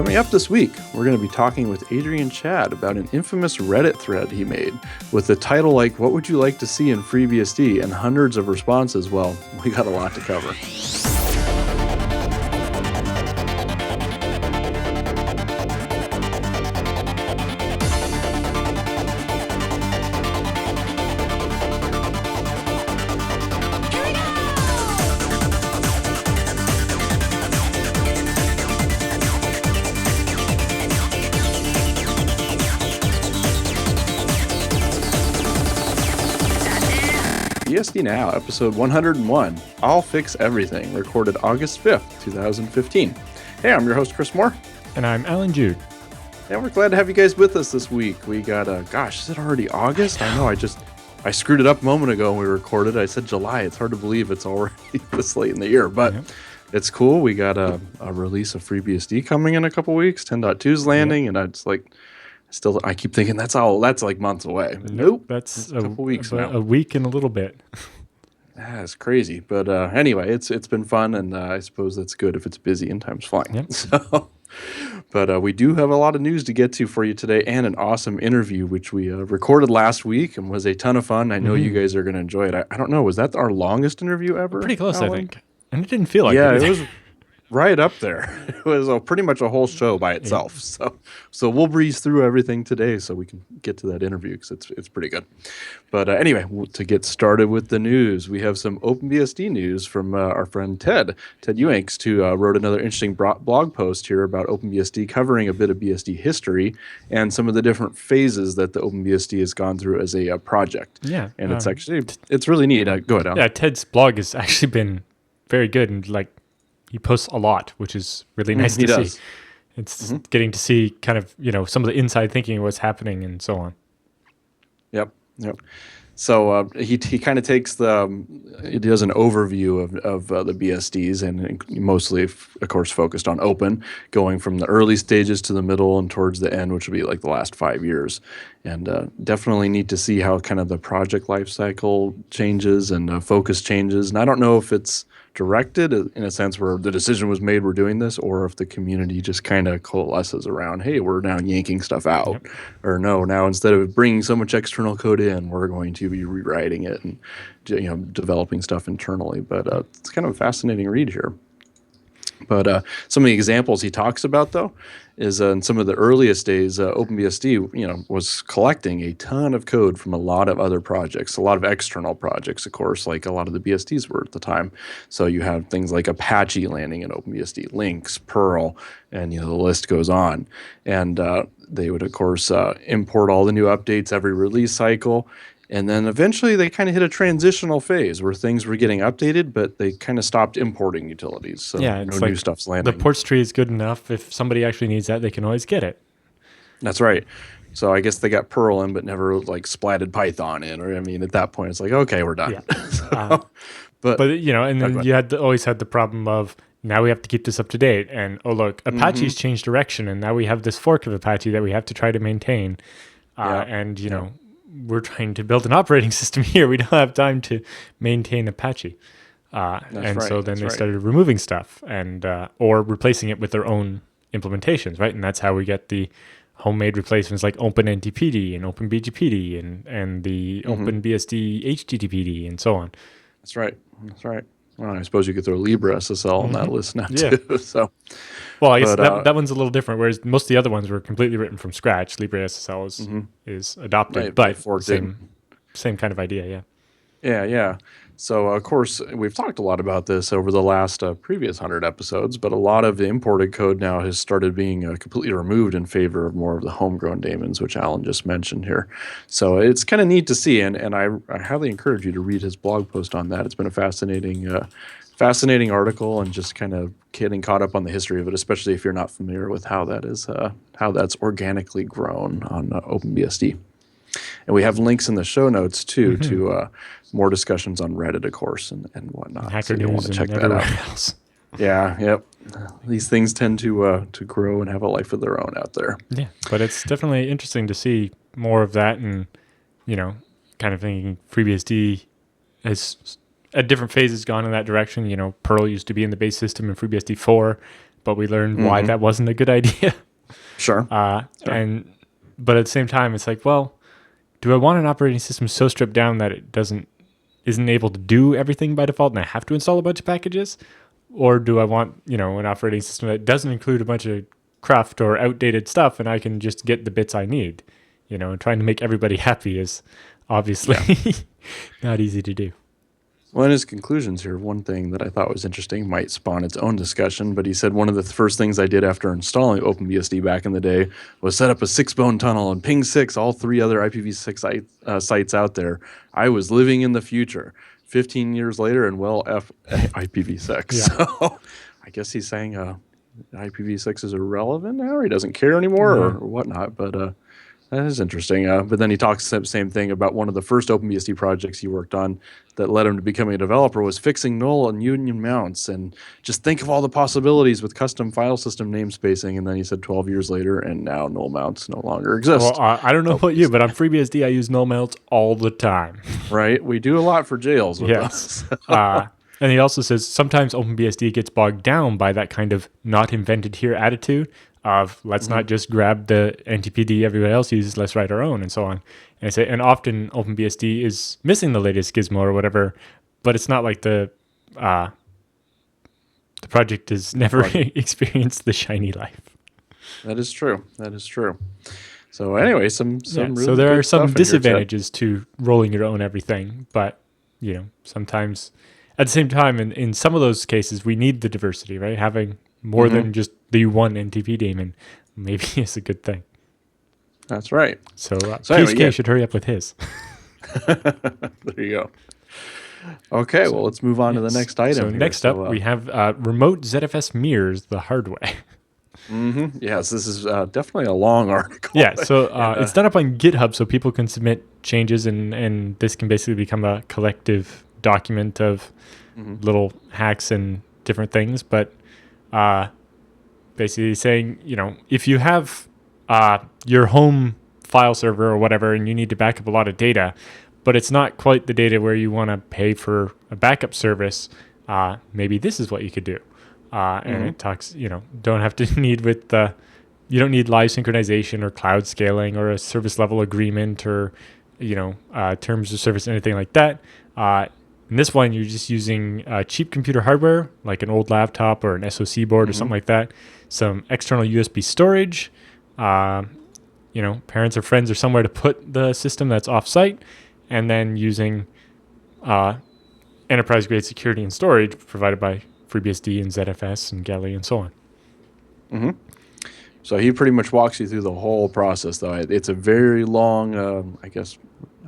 Coming up this week, we're going to be talking with Adrian Chadd about an infamous Reddit thread he made with the title like, "What would you like to see in FreeBSD?" and hundreds of responses. Well, we got a lot to cover. BSD Now, episode 101, I'll Fix Everything, recorded August 5th, 2015. Hey, I'm your host, Chris Moore. And I'm Alan Jude. And we're glad to have you guys with us this week. We got, gosh, is it already August? I know, I screwed it up a moment ago when we recorded. I said July. It's hard to believe it's already this late in the year, but It's cool. We got a release of FreeBSD coming in a couple weeks. 10.2's landing, and I keep thinking that's like months away. Nope, that's a couple weeks now. A week and a little bit. That's crazy, but anyway, it's been fun, and I suppose that's good if it's busy and time's flying. Yep. So, but we do have a lot of news to get to for you today, and an awesome interview which we recorded last week and was a ton of fun. I know you guys are going to enjoy it. I don't know, was that our longest interview ever? Pretty close, Alan? I think, and it didn't feel like it was. Right up there. It was pretty much a whole show by itself. Yeah. So we'll breeze through everything today so we can get to that interview because it's pretty good. But anyway, to get started with the news, we have some OpenBSD news from our friend Ted Euanks, who wrote another interesting blog post here about OpenBSD, covering a bit of BSD history and some of the different phases that the OpenBSD has gone through as a project. Yeah. And it's really neat. Go ahead, Alan. Yeah, Ted's blog has actually been very good, and he posts a lot, which is really nice to see. It's getting to see kind of, some of the inside thinking of what's happening and so on. Yep. So he kind of takes he does an overview of the BSDs, and mostly, of course, focused on open, going from the early stages to the middle and towards the end, which will be like the last 5 years. And definitely neat to see how kind of the project life cycle changes and focus changes. And I don't know if it's directed in a sense where the decision was made, we're doing this, or if the community just kind of coalesces around, hey, we're now yanking stuff out. Yep. Or no, now instead of bringing so much external code in, we're going to be rewriting it and developing stuff internally. But it's kind of a fascinating read here. But some of the examples he talks about, though, is in some of the earliest days, OpenBSD, was collecting a ton of code from a lot of other projects, a lot of external projects, of course, like a lot of the BSDs were at the time. So you have things like Apache landing in OpenBSD, Lynx, Perl, and the list goes on. And they would, of course, import all the new updates every release cycle. And then eventually they kind of hit a transitional phase where things were getting updated, but they kind of stopped importing utilities. So no new stuff's landing. The ports tree is good enough. If somebody actually needs that, they can always get it. That's right. So I guess they got Perl in, but never splatted Python in. Or at that point, it's like, okay, we're done. Yeah. But and then you always had the problem of, now we have to keep this up to date. And look, Apache's changed direction, and now we have this fork of Apache that we have to try to maintain. We're trying to build an operating system here. We don't have time to maintain Apache. So then they started removing stuff and or replacing it with their own implementations, right? And that's how we get the homemade replacements like OpenNTPD and OpenBGPD and the OpenBSD HTTPD and so on. That's right. Well, I suppose you could throw LibreSSL on that list now too. So, well, I guess that one's a little different. Whereas most of the other ones were completely written from scratch. LibreSSL is adopted, but same kind of idea. Yeah. So, of course, we've talked a lot about this over the last previous 100 episodes, but a lot of the imported code now has started being completely removed in favor of more of the homegrown daemons, which Alan just mentioned here. So it's kind of neat to see, and I highly encourage you to read his blog post on that. It's been a fascinating article, and just kind of getting caught up on the history of it, especially if you're not familiar with how that's organically grown on OpenBSD. And we have links in the show notes, too, to more discussions on Reddit, of course, and whatnot. And Hacker News and everywhere else. Yep. These things tend to grow and have a life of their own out there. Yeah, but it's definitely interesting to see more of that, and, kind of thinking FreeBSD has, at different phases, gone in that direction. Perl used to be in the base system in FreeBSD 4, but we learned why that wasn't a good idea. Sure. But at the same time, it's like, well, do I want an operating system so stripped down that it isn't able to do everything by default and I have to install a bunch of packages? Or do I want, an operating system that doesn't include a bunch of cruft or outdated stuff and I can just get the bits I need? And trying to make everybody happy is obviously not easy to do. Well, in his conclusions here, one thing that I thought was interesting might spawn its own discussion, but he said one of the first things I did after installing OpenBSD back in the day was set up a 6-bone tunnel and ping 6 all 3 other IPv6 sites out there. I was living in the future. 15 years later, and IPv6. Yeah. So I guess he's saying IPv6 is irrelevant now, or he doesn't care anymore, or whatnot, but that is interesting. But then he talks the same thing about one of the first OpenBSD projects he worked on that led him to becoming a developer was fixing null and union mounts. And just think of all the possibilities with custom file system namespacing. And then he said 12 years later, and now null mounts no longer exist. Well, I don't know about you, but on FreeBSD, I use null mounts all the time. Right? We do a lot for jails with us. And he also says sometimes OpenBSD gets bogged down by that kind of not invented here attitude of let's not just grab the NTPD everybody else uses, let's write our own, and so on. And I say, and often OpenBSD is missing the latest gizmo or whatever, but it's not like the project has never experienced the shiny life. That is true. So anyway, some really so there are some disadvantages to rolling your own everything, but sometimes at the same time, in some of those cases, we need the diversity, right? Having more than just the one NTP daemon maybe is a good thing. That's right. So PSK should hurry up with his. There you go. Okay, well, let's move on to the next item. So next up, we have remote ZFS mirrors the hard way. Yes, this is definitely a long article. Yeah, so it's done up on GitHub so people can submit changes, and this can basically become a collective document of little hacks and different things. But basically saying, if you have your home file server or whatever and you need to back up a lot of data, but it's not quite the data where you want to pay for a backup service, maybe this is what you could do. And it talks, don't have to need you don't need live synchronization or cloud scaling or a service level agreement or, terms of service, anything like that. In this one, you're just using cheap computer hardware, like an old laptop or an SoC board or something like that, some external USB storage, parents or friends or somewhere to put the system that's off-site, and then using enterprise-grade security and storage provided by FreeBSD and ZFS and Galley and so on. So he pretty much walks you through the whole process, though. It's a very long, I guess,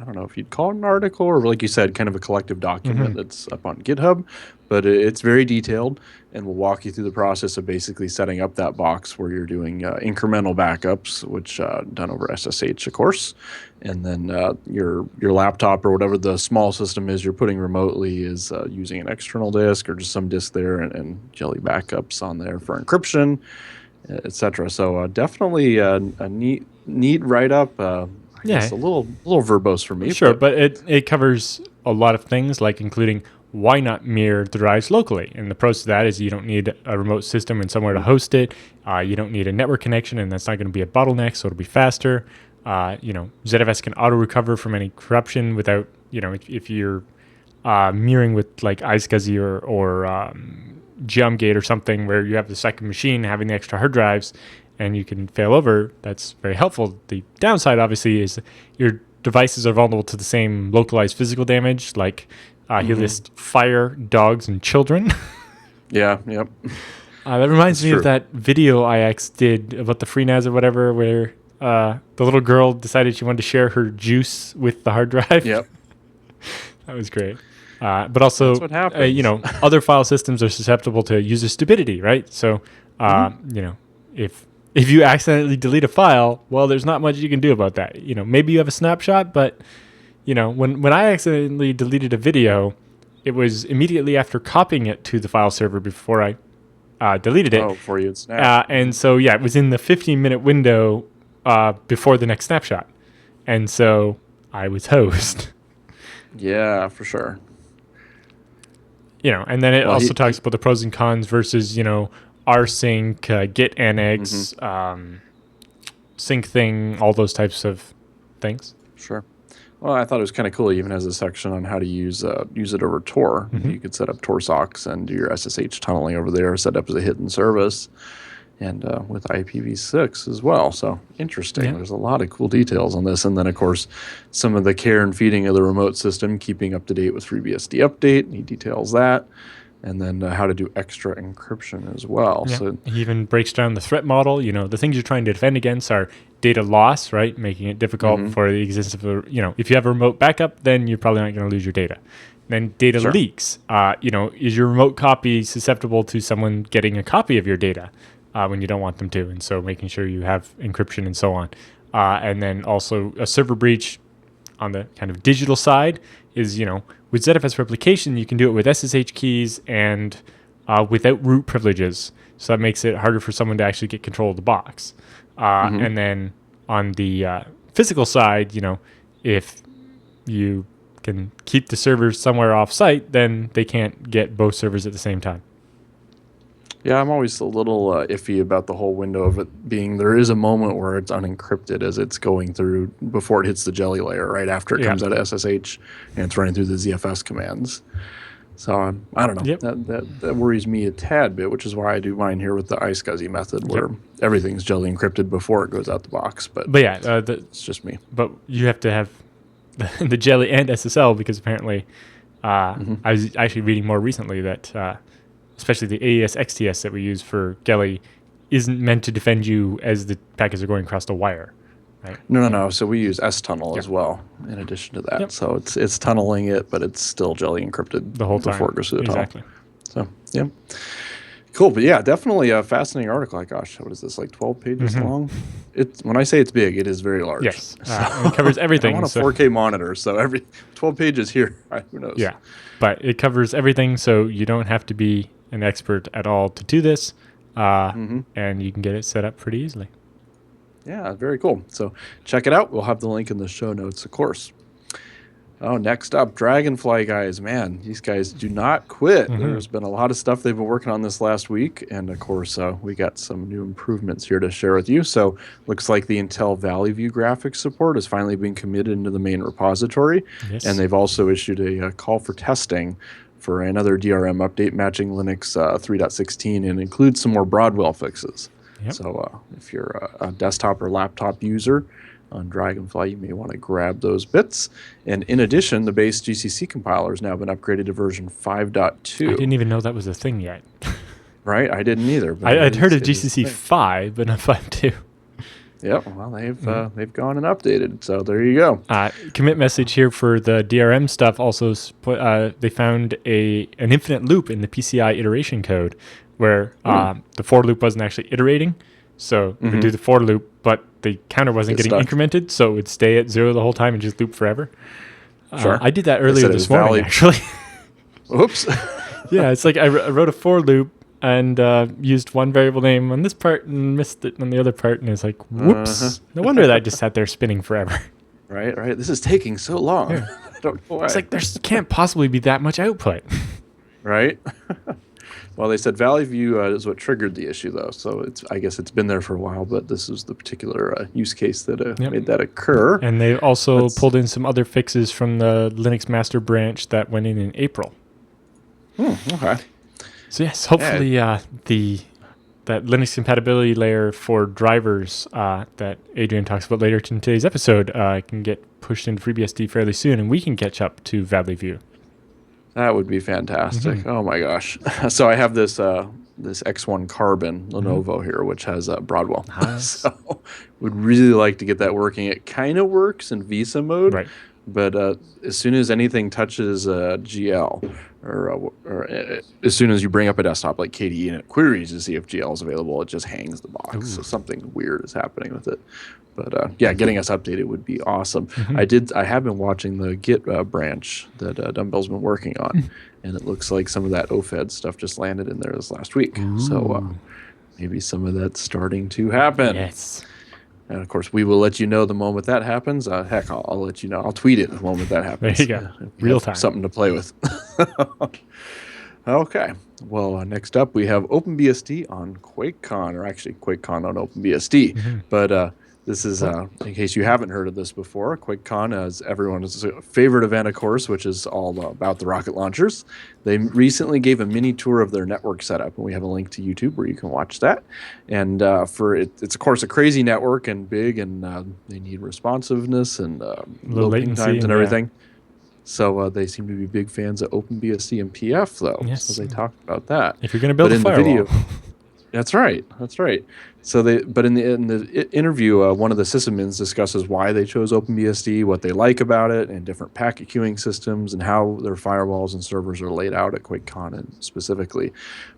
I don't know if you'd call it an article or, like you said, kind of a collective document that's up on GitHub, but it's very detailed, and we'll walk you through the process of basically setting up that box where you're doing incremental backups, which done over SSH, of course, and then your laptop or whatever the small system is you're putting remotely is using an external disk or just some disk there, and Jelly backups on there for encryption, etc. So definitely a neat write-up. It's a little verbose for me. Sure, but it covers a lot of things, like including why not mirror the drives locally. And the pros to that is you don't need a remote system and somewhere to host it. You don't need a network connection, and that's not going to be a bottleneck, so it'll be faster. ZFS can auto-recover from any corruption without, if you're mirroring with like iSCSI or Geomgate or something where you have the second machine having the extra hard drives, and you can fail over, that's very helpful. The downside, obviously, is your devices are vulnerable to the same localized physical damage, like he lists fire, dogs, and children. Yeah, yep. That reminds me of that video IX did about the FreeNAS or whatever, where the little girl decided she wanted to share her juice with the hard drive. Yep. That was great. But also, that's what happens. Other file systems are susceptible to user stupidity, right? So, if you accidentally delete a file, well, there's not much you can do about that. Maybe you have a snapshot, but when I accidentally deleted a video, it was immediately after copying it to the file server before I deleted it. Oh, before you had snapped. And so, it was in the 15-minute window before the next snapshot. And so I was hosed. Yeah, for sure. And then it also talks about the pros and cons versus, rsync, git annex, sync thing, all those types of things. Sure. Well, I thought it was kind of cool. It even has a section on how to use it over Tor. You could set up Tor socks and do your SSH tunneling over there, set up as a hidden service, and with IPv6 as well. So interesting. Yeah. There's a lot of cool details on this. And then, of course, some of the care and feeding of the remote system, keeping up to date with FreeBSD update. He details that. And then how to do extra encryption as well. Yeah. So he even breaks down the threat model. The things you're trying to defend against are data loss, right? Making it difficult for the existence of if you have a remote backup, then you're probably not going to lose your data. Then data leaks. Is your remote copy susceptible to someone getting a copy of your data when you don't want them to? And so making sure you have encryption and so on. And then also a server breach on the kind of digital side is, with ZFS replication, you can do it with SSH keys and without root privileges. So that makes it harder for someone to actually get control of the box. And then on the physical side, if you can keep the servers somewhere off-site, then they can't get both servers at the same time. Yeah, I'm always a little iffy about the whole window of it being, there is a moment where it's unencrypted as it's going through before it hits the jelly layer, right after it comes out of SSH and it's running through the ZFS commands. So I don't know. That worries me a tad bit, which is why I do mine here with the iSCSI method, where everything's jelly encrypted before it goes out the box. But yeah, it's just me. But you have to have the jelly and SSL because apparently I was actually reading more recently that especially the AES XTS that we use for Gelly isn't meant to defend you as the packets are going across the wire. Right? No. So we use S-tunnel as well in addition to that. Yep. So it's tunneling it, but it's still jelly encrypted the whole time before it goes through the tunnel. Exactly. So, yeah. Cool. But yeah, definitely a fascinating article. Like, gosh, what is this, like 12 pages long? When I say it's big, it is very large. Yes. It covers everything. I'm on a 4K monitor, so every 12 pages here, who knows? Yeah. But it covers everything, so you don't have to be an expert at all to do this, and you can get it set up pretty easily. Yeah, very cool. So check it out. We'll have the link in the show notes, of course. Oh, next up, Dragonfly guys. Man, these guys do not quit. There's been a lot of stuff they've been working on this last week, and of course, we got some new improvements here to share with you. So looks like the Intel Valley View graphics support has finally been committed into the main repository, and they've also issued a call for testing for another DRM update matching Linux 3.16 and includes some more Broadwell fixes. Yep. So if you're a desktop or laptop user on Dragonfly, you may want to grab those bits. And in addition, the base GCC compiler has now been upgraded to version 5.2. I didn't even know that was a thing yet. Right? I didn't either. But I'd heard of GCC 5, but not 5.2. Yep. Well, they've gone and updated. So there you go. Commit message here for the DRM stuff. Also, they found an infinite loop in the PCI iteration code where the for loop wasn't actually iterating. So it would do the for loop, but the counter wasn't getting incremented, so it would stay at 0 the whole time and just loop forever. Sure. I did that earlier this morning, actually. Oops. Yeah, it's like I wrote a for loop and used one variable name on this part and missed it on the other part, and it's like, whoops. No wonder that just sat there spinning forever. Right. This is taking so long. Yeah. I don't know why. It's like there can't possibly be that much output. Right? Well, they said Valley View is what triggered the issue, though. So I guess it's been there for a while, but this is the particular use case that made that occur. And they also pulled in some other fixes from the Linux master branch that went in April. Okay. So yes, hopefully that Linux compatibility layer for drivers that Adrian talks about later in today's episode can get pushed into FreeBSD fairly soon, and we can catch up to Valley View. That would be fantastic. Oh my gosh. So I have this X1 Carbon Lenovo here, which has Broadwell. Nice. So would really like to get that working. It kind of works in Visa mode, right? But as soon as anything touches GL, or as soon as you bring up a desktop like KDE and it queries to see if GL is available, it just hangs the box. Ooh. So something weird is happening with it. But getting us updated would be awesome. I have been watching the Git branch that Dumbbell's been working on, and it looks like some of that OFED stuff just landed in there this last week. Ooh. So maybe some of that's starting to happen. Yes. And of course, we will let you know the moment that happens. Heck, I'll let you know. I'll tweet it the moment that happens. There you go. Real time. Something to play with. Okay. Well, next up we have OpenBSD on QuakeCon, or actually QuakeCon on OpenBSD. Mm-hmm. But this is, in case you haven't heard of this before, QuakeCon is everyone's favorite event, of course, which is all about the rocket launchers. They recently gave a mini tour of their network setup, and we have a link to YouTube where you can watch that. And it's of course a crazy network and big, and they need responsiveness and Low low ping latency times and and yeah. everything. So they seem to be big fans of OpenBSD and PF, though. So Yes. they talked about that. If you're going to But build a in the firewall. video, that's right, that's right. But in the interview, one of the sysadmins discusses why they chose OpenBSD, what they like about it, and different packet queuing systems, and how their firewalls and servers are laid out at QuakeCon and specifically.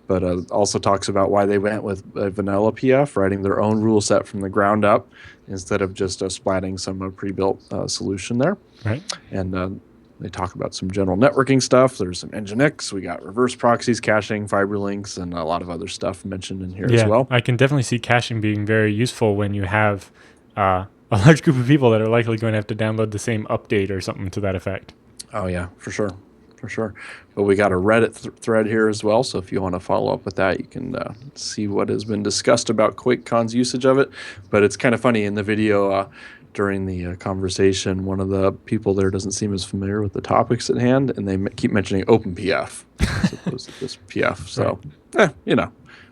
But also talks about why they went with vanilla PF, writing their own rule set from the ground up instead of just splatting some pre-built solution there. Right. And they talk about some general networking stuff. There's some Nginx. We got reverse proxies, caching, fiber links, and a lot of other stuff mentioned in here as well. I can definitely see caching being very useful when you have a large group of people that are likely going to have to download the same update or something to that effect. Oh, yeah, for sure. For sure. But we got a Reddit thread here as well. So if you want to follow up with that, you can see what has been discussed about QuakeCon's usage of it. But it's kind of funny in the video. During the conversation, one of the people there doesn't seem as familiar with the topics at hand, and they keep mentioning OpenPF as opposed to just PF. So,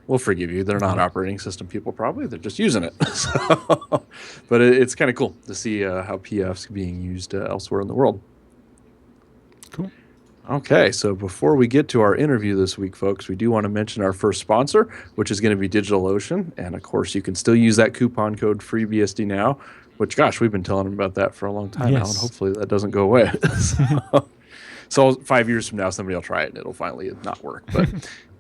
we'll forgive you. They're not operating system people, probably. They're just using it. But it's kind of cool to see how PF's being used elsewhere in the world. Cool. Okay, so before we get to our interview this week, folks, we do want to mention our first sponsor, which is going to be DigitalOcean. And, of course, you can still use that coupon code FreeBSD now. Which, gosh, we've been telling them about that for a long time now, and hopefully that doesn't go away. So 5 years from now, somebody will try it, and it'll finally not work. But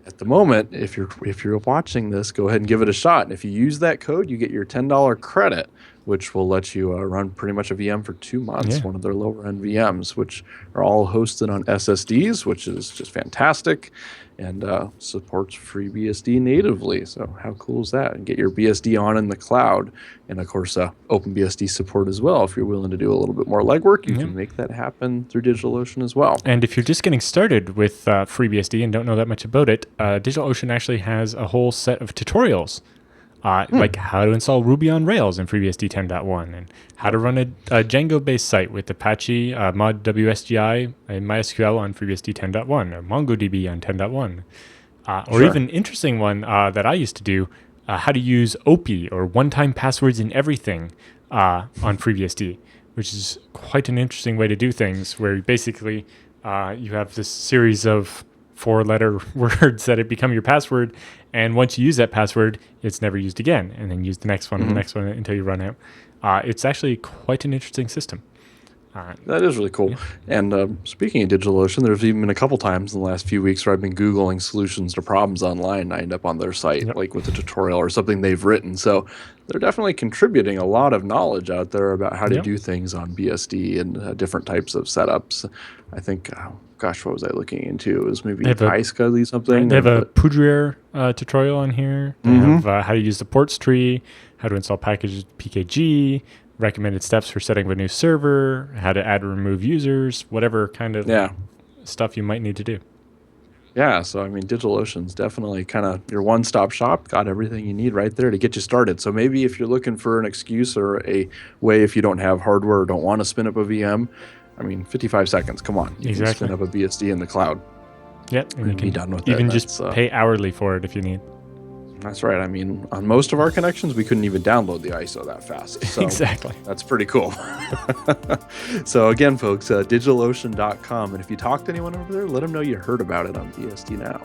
at the moment, if you're watching this, go ahead and give it a shot. And if you use that code, you get your $10 credit, which will let you run pretty much a VM for 2 months, one of their lower-end VMs, which are all hosted on SSDs, which is just fantastic, and supports FreeBSD natively. So how cool is that? And get your BSD on in the cloud. And, of course, OpenBSD support as well. If you're willing to do a little bit more legwork, you can make that happen through DigitalOcean as well. And if you're just getting started with FreeBSD and don't know that much about it, DigitalOcean actually has a whole set of tutorials. Like how to install Ruby on Rails in FreeBSD 10.1 and how to run a Django-based site with Apache, mod WSGI, and MySQL on FreeBSD 10.1 or MongoDB on 10.1. Or even interesting one that I used to do, how to use OPI or one-time passwords in everything on FreeBSD, which is quite an interesting way to do things where basically you have this series of 4-letter words that become your password, and once you use that password, it's never used again, and then use the next one and the next one until you run out. It's actually quite an interesting system. That is really cool. Yeah. And speaking of DigitalOcean, there's even been a couple times in the last few weeks where I've been Googling solutions to problems online, and I end up on their site, like with a tutorial or something they've written. So they're definitely contributing a lot of knowledge out there about how to do things on BSD and different types of setups. I think, gosh, what was I looking into? It was maybe iSCSI something. They have a Poudriere tutorial on here. They have how to use the ports tree, how to install packages PKG, recommended steps for setting up a new server, how to add or remove users, whatever kind of stuff you might need to do. Yeah, so I mean, DigitalOcean's definitely kind of your one-stop shop. Got everything you need right there to get you started. So maybe if you're looking for an excuse or a way, if you don't have hardware or don't want to spin up a VM, I mean, 55 seconds. Come on, you can spin up a BSD in the cloud. Yep, and you can be done with even just pay hourly for it if you need. That's right. I mean, on most of our connections, we couldn't even download the ISO that fast. So exactly. That's pretty cool. So again, folks, DigitalOcean.com. And if you talk to anyone over there, let them know you heard about it on BSD Now.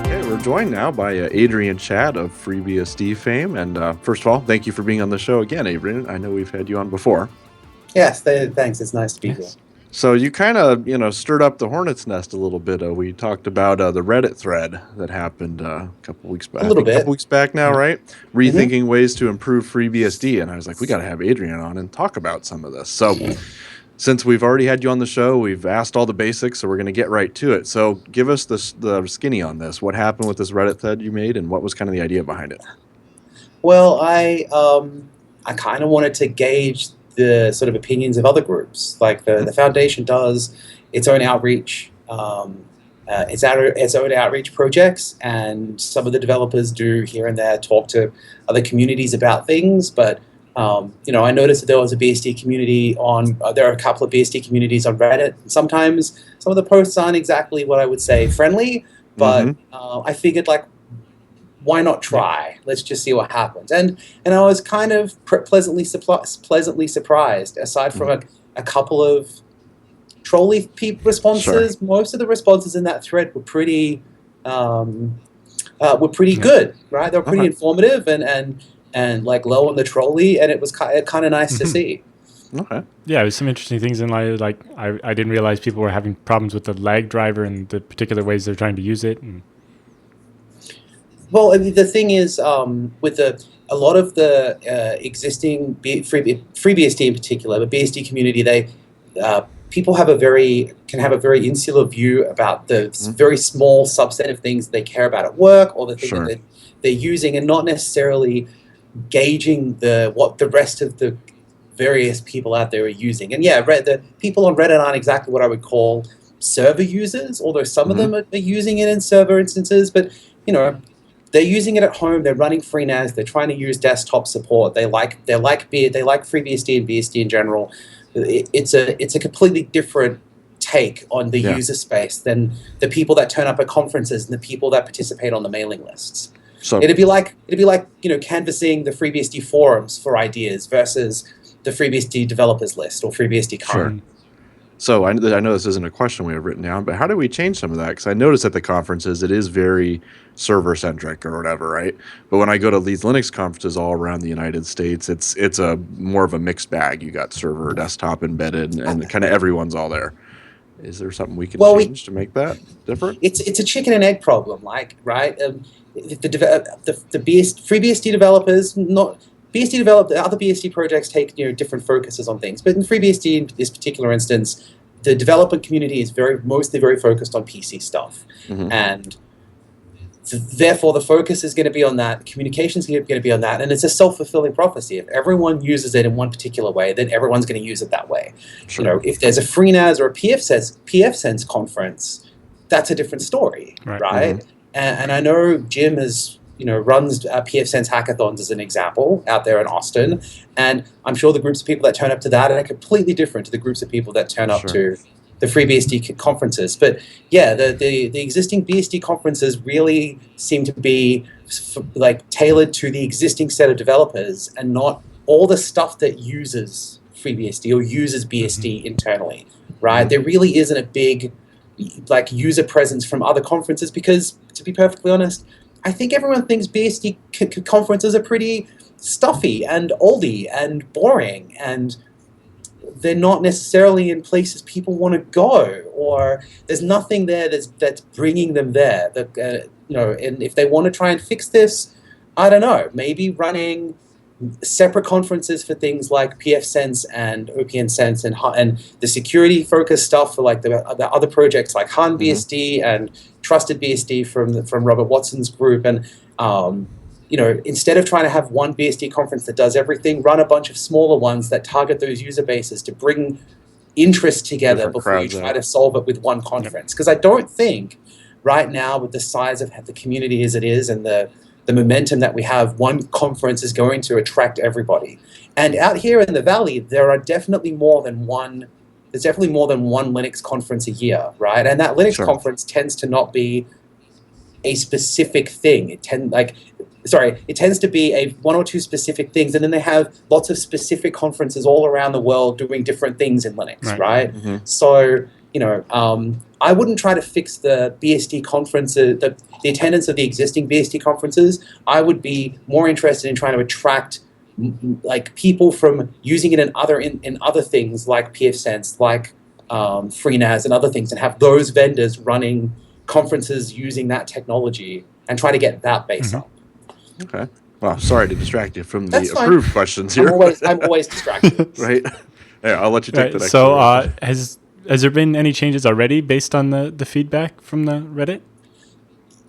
Okay, we're joined now by Adrian Chadd of FreeBSD fame. And first of all, thank you for being on the show again, Adrian. I know we've had you on before. Yes, thanks. It's nice to be here. So you kind of, stirred up the hornet's nest a little bit. We talked about the Reddit thread that happened a couple weeks back. A couple weeks back now, right? Rethinking ways to improve FreeBSD. And I was like, we got to have Adrian on and talk about some of this. So since we've already had you on the show, we've asked all the basics, so we're going to get right to it. So give us the skinny on this. What happened with this Reddit thread you made, and what was kind of the idea behind it? Well, I kind of wanted to gauge the sort of opinions of other groups. Like the foundation does its own outreach, its own outreach projects, and some of the developers do here and there talk to other communities about things. But I noticed that there was a BSD community there are a couple of BSD communities on Reddit. Sometimes some of the posts aren't exactly what I would say friendly, but I figured, like, why not try? Let's just see what happens. And I was kind of pleasantly surprised. Aside from a couple of trolly responses, most of the responses in that thread were pretty good, right? They were pretty informative and like low on the trolley, and it was kind of nice to see. Okay. Yeah, there's some interesting things in like I didn't realize people were having problems with the lag driver and the particular ways they're trying to use it. Well, I mean, the thing is, with a lot of the existing FreeBSD in particular, the BSD community, people can have a very insular view about the very small subset of things they care about at work, or the thing that they're using, and not necessarily gauging what the rest of the various people out there are using. And yeah, the people on Reddit aren't exactly what I would call server users, although some of them are using it in server instances. But they're using it at home. They're running FreeNAS. They're trying to use desktop support. They like FreeBSD and BSD in general. It's a completely different take on the user space than the people that turn up at conferences and the people that participate on the mailing lists. So it'd be like canvassing the FreeBSD forums for ideas versus the FreeBSD developers list or FreeBSD current. Sure. So I know this isn't a question we have written down, but how do we change some of that? Because I noticed at the conferences it is very server-centric or whatever, right? But when I go to these Linux conferences all around the United States, it's a more of a mixed bag. You got server, desktop embedded, and kind of everyone's all there. Is there something we can change to make that different? It's a chicken and egg problem, right? The FreeBSD developers, other BSD projects take different focuses on things, but in FreeBSD in this particular instance, the development community is mostly very focused on PC stuff, and therefore the focus is going to be on that. Communications is going to be on that, and it's a self-fulfilling prophecy. If everyone uses it in one particular way, then everyone's going to use it that way. Sure. If there's a FreeNAS or a PFSense conference, that's a different story, right? And I know Jim runs PFSense hackathons as an example out there in Austin, and I'm sure the groups of people that turn up to that are completely different to the groups of people that turn up to the FreeBSD conferences. But yeah, the existing BSD conferences really seem to be like tailored to the existing set of developers and not all the stuff that uses FreeBSD or uses BSD internally, right? There really isn't a big user presence from other conferences because, to be perfectly honest, I think everyone thinks BSD conferences are pretty stuffy and oldie and boring, and they're not necessarily in places people want to go, or there's nothing there that's bringing them there. And if they want to try and fix this, I don't know, maybe running separate conferences for things like PFSense and OPNsense and the security-focused stuff for like the other projects like HunBSD and Trusted BSD from Robert Watson's group. And instead of trying to have one BSD conference that does everything, run a bunch of smaller ones that target those user bases to bring interest together before you try to solve it with one conference. Because I don't think right now, with the size of the community as it is and the momentum that we have, one conference is going to attract everybody. And out here in the Valley, there are definitely more than one. There's definitely more than one Linux conference a year, right? And that Linux conference tends to not be a specific thing. It tends to be one or two specific things, and then they have lots of specific conferences all around the world doing different things in Linux, right? So, I wouldn't try to fix the BSD conferences, the attendance of the existing BSD conferences. I would be more interested in trying to attract people from using it in other things like PFSense, like FreeNAS and other things, and have those vendors running conferences using that technology and try to get that base up. Okay. Well, sorry to distract you from the approved questions here. I'm always distracted. Right. Yeah, I'll let you take the next one. So has there been any changes already based on the feedback from the Reddit?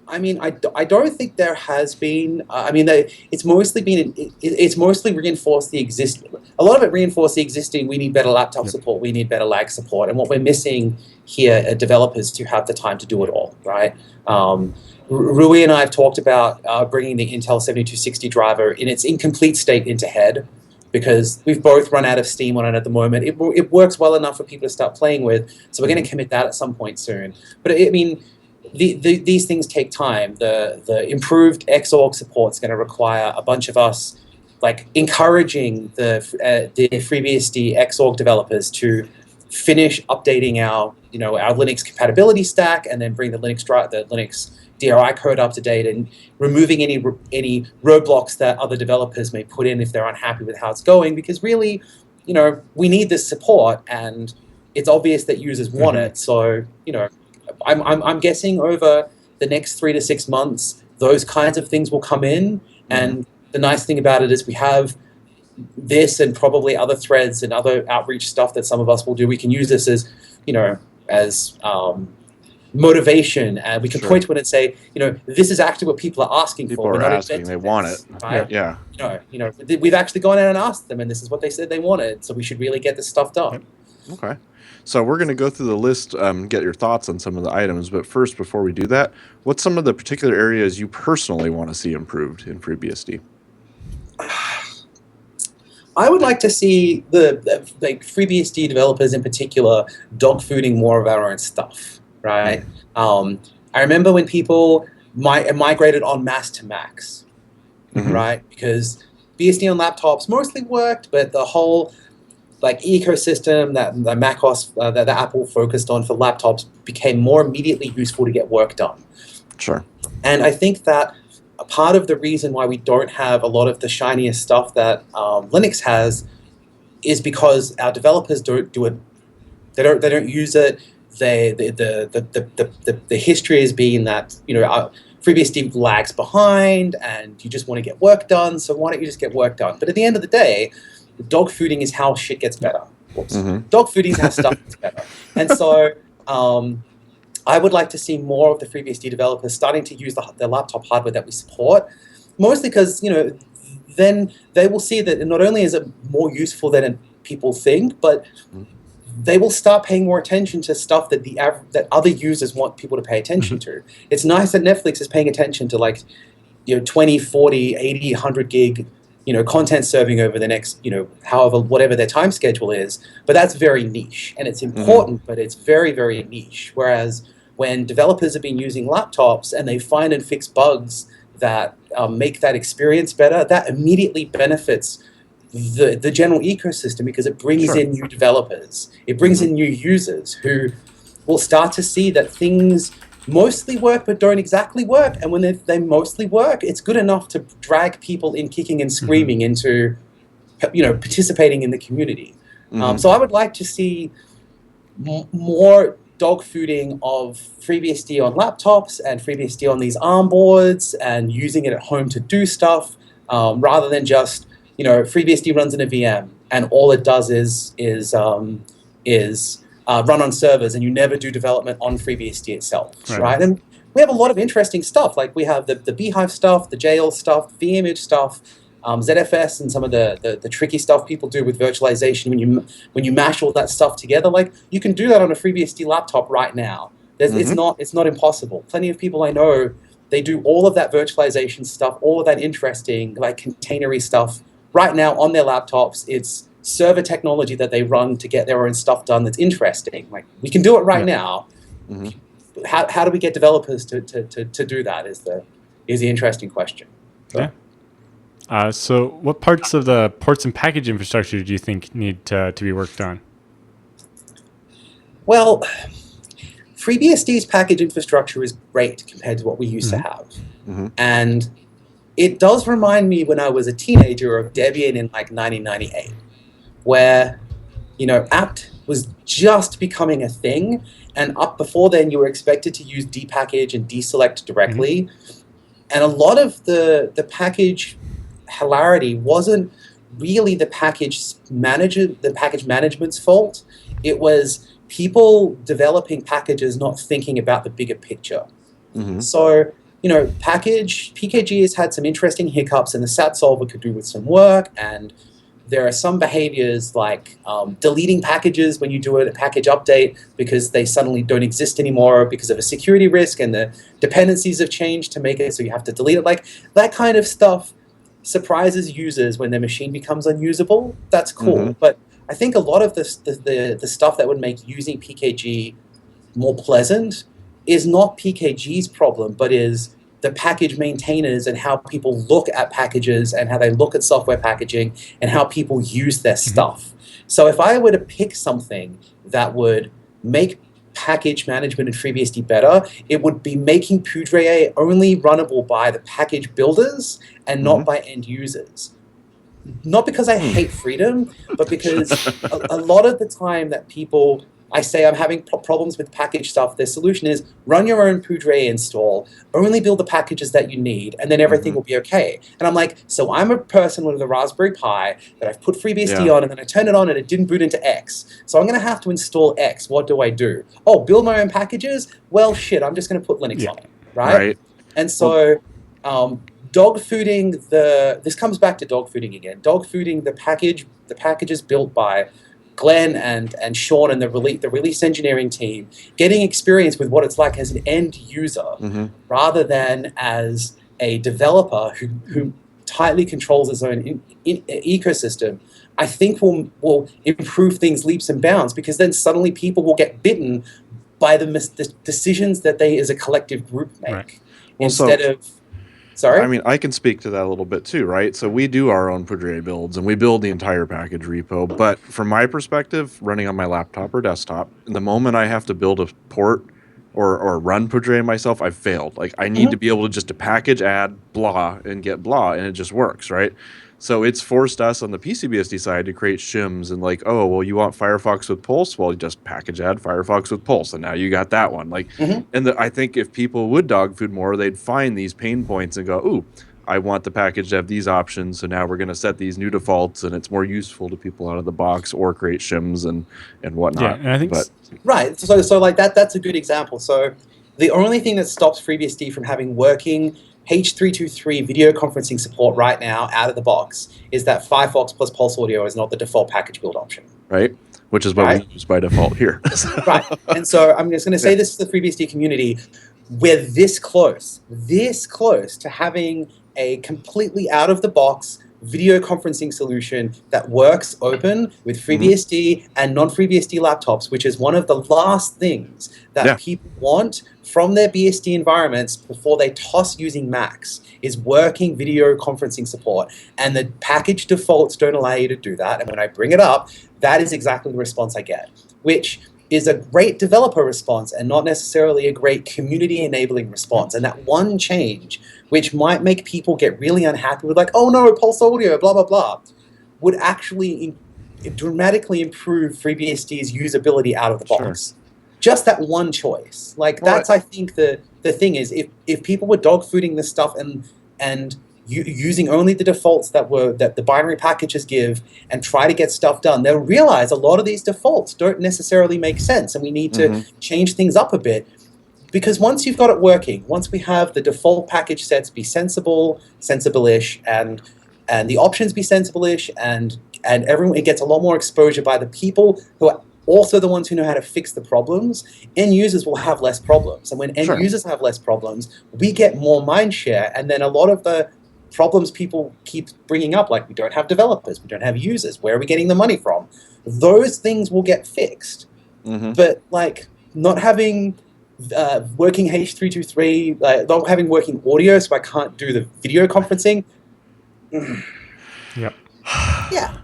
I mean, I don't think there has been. I mean, it's mostly been. It's mostly reinforced the existing. A lot of it reinforced the existing. We need better laptop support. We need better lag support. And what we're missing here are developers to have the time to do it all. Right. Rui and I have talked about bringing the Intel 7260 driver in its incomplete state into head, because we've both run out of steam on it at the moment. It works well enough for people to start playing with, so we're going to commit that at some point soon. But I mean, these things take time. The improved Xorg support is going to require a bunch of us, like, encouraging the FreeBSD Xorg developers to finish updating our Linux compatibility stack, and then bring the Linux DRI code up to date, and removing any roadblocks that other developers may put in if they're unhappy with how it's going. Because really, we need this support, and it's obvious that users want it. So, I'm guessing over the next 3 to 6 months, those kinds of things will come in. And the nice thing about it is we have this and probably other threads and other outreach stuff that some of us will do. We can use this as, motivation, and we can point to it and say, this is actually what people are asking for. People are asking, they want it. Right? Yeah. We've actually gone out and asked them, and this is what they said they wanted. So we should really get this stuff done. Okay. So we're going to go through the list, get your thoughts on some of the items. But first, before we do that, what's some of the particular areas you personally want to see improved in FreeBSD? I would like to see the FreeBSD developers in particular dogfooding more of our own stuff. Right. I remember when people migrated en masse to Macs, right? Because BSD on laptops mostly worked, but the whole ecosystem that the macOS that the Apple focused on for laptops became more immediately useful to get work done. Sure. And I think that a part of the reason why we don't have a lot of the shiniest stuff that Linux has is because our developers don't do it. They don't use it. The history has been that FreeBSD lags behind, and you just want to get work done. So why don't you just get work done? But at the end of the day, dog fooding is how shit gets better. Dog fooding is how stuff gets better. And so I would like to see more of the FreeBSD developers starting to use the laptop hardware that we support, mostly because then they will see that not only is it more useful than people think, but they will start paying more attention to stuff that that other users want people to pay attention to. It's nice that Netflix is paying attention to 20, 40, 80, 100 gig content serving over the next whatever their time schedule is. But that's very niche, and it's important, but it's very, very niche. Whereas when developers have been using laptops and they find and fix bugs that make that experience better, that immediately benefits the general ecosystem, because it brings in new developers. It brings in new users who will start to see that things mostly work but don't exactly work. And when they mostly work, it's good enough to drag people in kicking and screaming into participating in the community. So I would like to see more dog fooding of FreeBSD on laptops and FreeBSD on these ARM boards and using it at home to do stuff, rather than just FreeBSD runs in a VM, and all it does is run on servers, and you never do development on FreeBSD itself, right? And we have a lot of interesting stuff. Like we have the Beehive stuff, the JL stuff, vimage stuff, ZFS, and some of the tricky stuff people do with virtualization. When you mash all that stuff together, you can do that on a FreeBSD laptop right now. It's not impossible. Plenty of people I know, they do all of that virtualization stuff, all of that interesting containery stuff right now on their laptops. It's server technology that they run to get their own stuff done that's interesting. We can do it right now. How do we get developers to do that is the interesting question. Yeah. So what parts of the ports and package infrastructure do you think need to be worked on? Well, FreeBSD's package infrastructure is great compared to what we used to have. And it does remind me when I was a teenager of Debian in 1998, where apt was just becoming a thing, and up before then you were expected to use depackage and deselect directly, and a lot of the package hilarity wasn't really the package management's fault. It was people developing packages not thinking about the bigger picture. So PKG has had some interesting hiccups, and the SAT solver could do with some work, and there are some behaviors like deleting packages when you do a package update because they suddenly don't exist anymore because of a security risk, and the dependencies have changed to make it so you have to delete it. Like, that kind of stuff surprises users when their machine becomes unusable. That's cool. But I think a lot of the stuff that would make using PKG more pleasant is not PKG's problem, but is the package maintainers and how people look at packages and how they look at software packaging and how people use their stuff. So if I were to pick something that would make package management in FreeBSD better, it would be making Poudre only runnable by the package builders and not by end users. Not because I hate freedom, but because a lot of the time that I say I'm having problems with package stuff, their solution is run your own Poudre install, only build the packages that you need, and then everything will be okay. And I'm like, so I'm a person with a Raspberry Pi that I've put FreeBSD on, and then I turn it on and it didn't boot into X. So I'm going to have to install X. What do I do? Oh, build my own packages? Well, shit, I'm just going to put Linux on it, right? And so dogfooding this comes back to dogfooding again. Dogfooding the packages built by Glenn and Sean and the release engineering team, getting experience with what it's like as an end user rather than as a developer who tightly controls his own ecosystem, I think will improve things leaps and bounds, because then suddenly people will get bitten by the decisions that they as a collective group make instead of... Sorry? I mean, I can speak to that a little bit too, right? So we do our own Poudre builds, and we build the entire package repo. But from my perspective, running on my laptop or desktop, the moment I have to build a port or run Poudre myself, I've failed. Like, I need to be able to just package, add, blah, and get blah, and it just works, right? So it's forced us on the PCBSD side to create shims and like, oh, well, you want Firefox with Pulse? Well, you just package add Firefox with Pulse, and now you got that one. Like, and I think if people would dog food more, they'd find these pain points and go, ooh, I want the package to have these options, so now we're going to set these new defaults, and it's more useful to people out of the box, or create shims and whatnot. Yeah, and I think right. So like that's a good example. So the only thing that stops FreeBSD from having working H.323 video conferencing support right now out of the box is that Firefox plus Pulse Audio is not the default package build option. Right. Which is what we use by default here. Right. And so I'm just going to say this to the FreeBSD community. We're this close to having a completely out of the box video conferencing solution that works open with FreeBSD and non-FreeBSD laptops, which is one of the last things that people want from their BSD environments before they toss using Macs, is working video conferencing support. And the package defaults don't allow you to do that. And when I bring it up, that is exactly the response I get, which is a great developer response and not necessarily a great community enabling response. And that one change, which might make people get really unhappy with like, oh no, Pulse Audio, blah, blah, blah, would actually dramatically improve FreeBSD's usability out of the box. Just that one choice. Like, that's, I think, the thing is, if people were dogfooding this stuff and using only the defaults that the binary packages give and try to get stuff done, they'll realize a lot of these defaults don't necessarily make sense, and we need to change things up a bit. Because once you've got it working, once we have the default package sets be sensible-ish, and the options be sensible-ish, and everyone, it gets a lot more exposure by the people who are also the ones who know how to fix the problems, end users will have less problems. And when end users have less problems, we get more mind share, and then a lot of the problems people keep bringing up, like we don't have developers, we don't have users, where are we getting the money from? Those things will get fixed. But like not having working H.323, not having working audio, so I can't do the video conferencing. Yep. Yeah.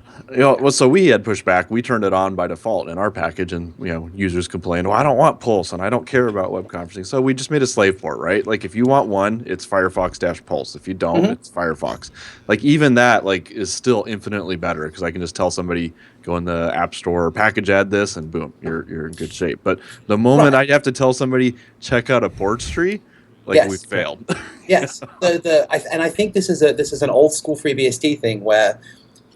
So we had pushback. We turned it on by default in our package, and users complained, "Well, I don't want Pulse, and I don't care about web conferencing." So we just made a slave port, right? Like if you want one, it's Firefox-Pulse. If you don't, it's Firefox. Like even that, is still infinitely better, because I can just tell somebody, go in the App Store, package add this, and boom, you're in good shape. But the moment I have to tell somebody check out a ports tree, we failed. Yes. And I think this is an old school FreeBSD thing where,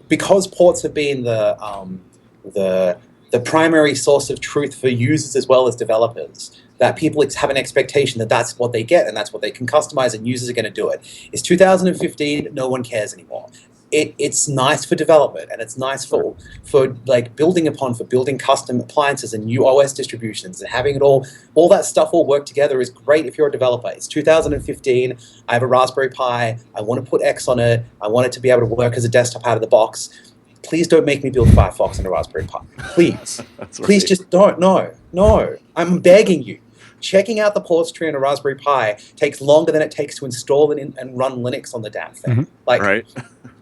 because ports have been the the primary source of truth for users as well as developers, that people have an expectation that that's what they get and that's what they can customize and users are going to do it. It's 2015, no one cares anymore. It's nice for development and it's nice for like building custom appliances and new OS distributions and having it all that stuff all work together is great if you're a developer. It's 2015, I have a Raspberry Pi, I want to put X on it, I want it to be able to work as a desktop out of the box. Please don't make me build Firefox on a Raspberry Pi. Please. Please just don't. No. I'm begging you. Checking out the ports tree on a Raspberry Pi takes longer than it takes to install and run Linux on the damn thing.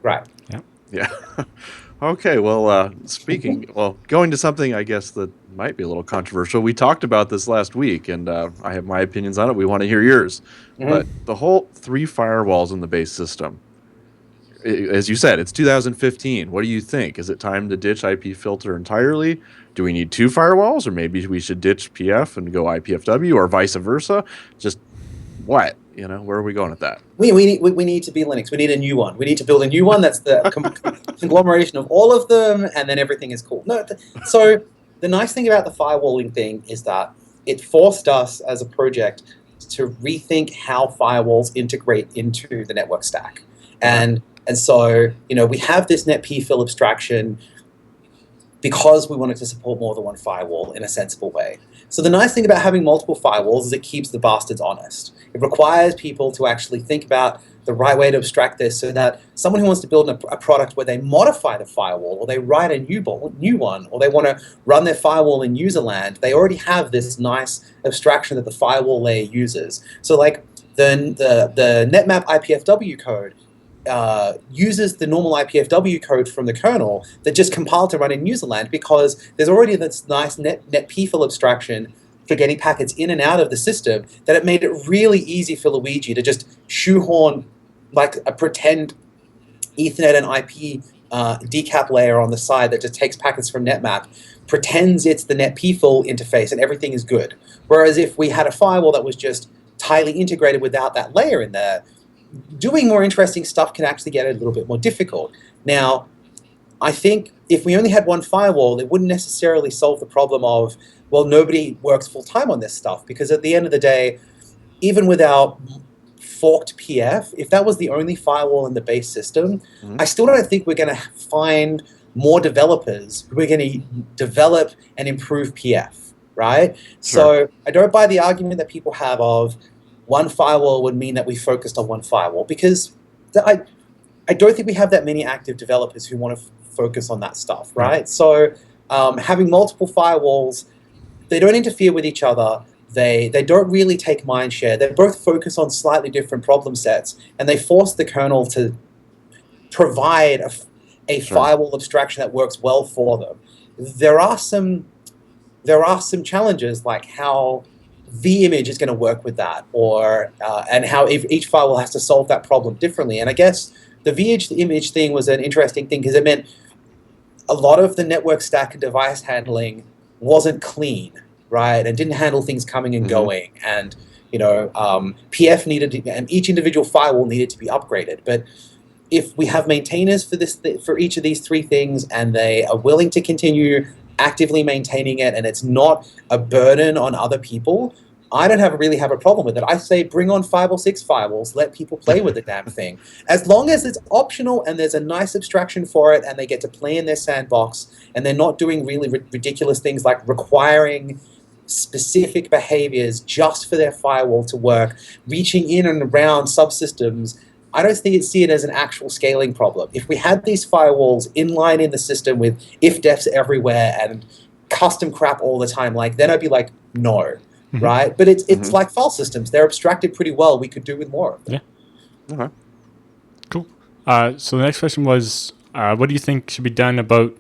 Right. Yeah. Okay. Well, going to something I guess that might be a little controversial. We talked about this last week, and I have my opinions on it. We want to hear yours. But the whole 3 firewalls in the base system, as you said, it's 2015. What do you think? Is it time to ditch IP filter entirely? Do we need 2 firewalls, or maybe we should ditch PF and go IPFW, or vice versa? Just what? Where are we going with that? We need to be Linux. We need a new one. We need to build a new one that's the conglomeration of all of them, and then everything is cool. So the nice thing about the firewalling thing is that it forced us as a project to rethink how firewalls integrate into the network stack. And so, we have this NetPFIL abstraction because we wanted to support more than one firewall in a sensible way. So the nice thing about having multiple firewalls is it keeps the bastards honest. It requires people to actually think about the right way to abstract this so that someone who wants to build a product where they modify the firewall or they write a new one or they want to run their firewall in user land, they already have this nice abstraction that the firewall layer uses. So like the netmap IPFW code uses the normal IPFW code from the kernel that just compiled to run in userland because there's already this nice NetPFIL abstraction for getting packets in and out of the system that it made it really easy for Luigi to just shoehorn like a pretend Ethernet and IP decap layer on the side that just takes packets from netmap, pretends it's the NetPFIL interface and everything is good. Whereas if we had a firewall that was just tightly integrated without that layer in there, doing more interesting stuff can actually get a little bit more difficult. Now, I think if we only had one firewall, it wouldn't necessarily solve the problem of, well, nobody works full-time on this stuff, because at the end of the day, even without forked PF, if that was the only firewall in the base system, I still don't think we're going to find more developers who are going to develop and improve PF, right? Sure. So I don't buy the argument that people have of, one firewall would mean that we focused on one firewall, because I don't think we have that many active developers who want to focus on that stuff, right? So having multiple firewalls, they don't interfere with each other. They don't really take mind share. They both focus on slightly different problem sets, and they force the kernel to provide a firewall abstraction that works well for them. There are some challenges, like how vimage is going to work with that, or and how each firewall has to solve that problem differently. And I guess the vimage thing was an interesting thing because it meant a lot of the network stack and device handling wasn't clean, right, and didn't handle things coming and going. And PF needed and each individual firewall needed to be upgraded. But if we have maintainers for each of these 3 things, and they are willing to continue actively maintaining it, and it's not a burden on other people, I don't really have a problem with it. I say bring on 5 or 6 firewalls, let people play with the damn thing. As long as it's optional and there's a nice abstraction for it and they get to play in their sandbox and they're not doing really ridiculous things like requiring specific behaviors just for their firewall to work, reaching in and around subsystems, I don't see it as an actual scaling problem. If we had these firewalls inline in the system with if-defs everywhere and custom crap all the time, then I'd be like, no, right? But it's like file systems. They're abstracted pretty well. We could do with more of them. Yeah. Okay. Cool. So the next question was, what do you think should be done about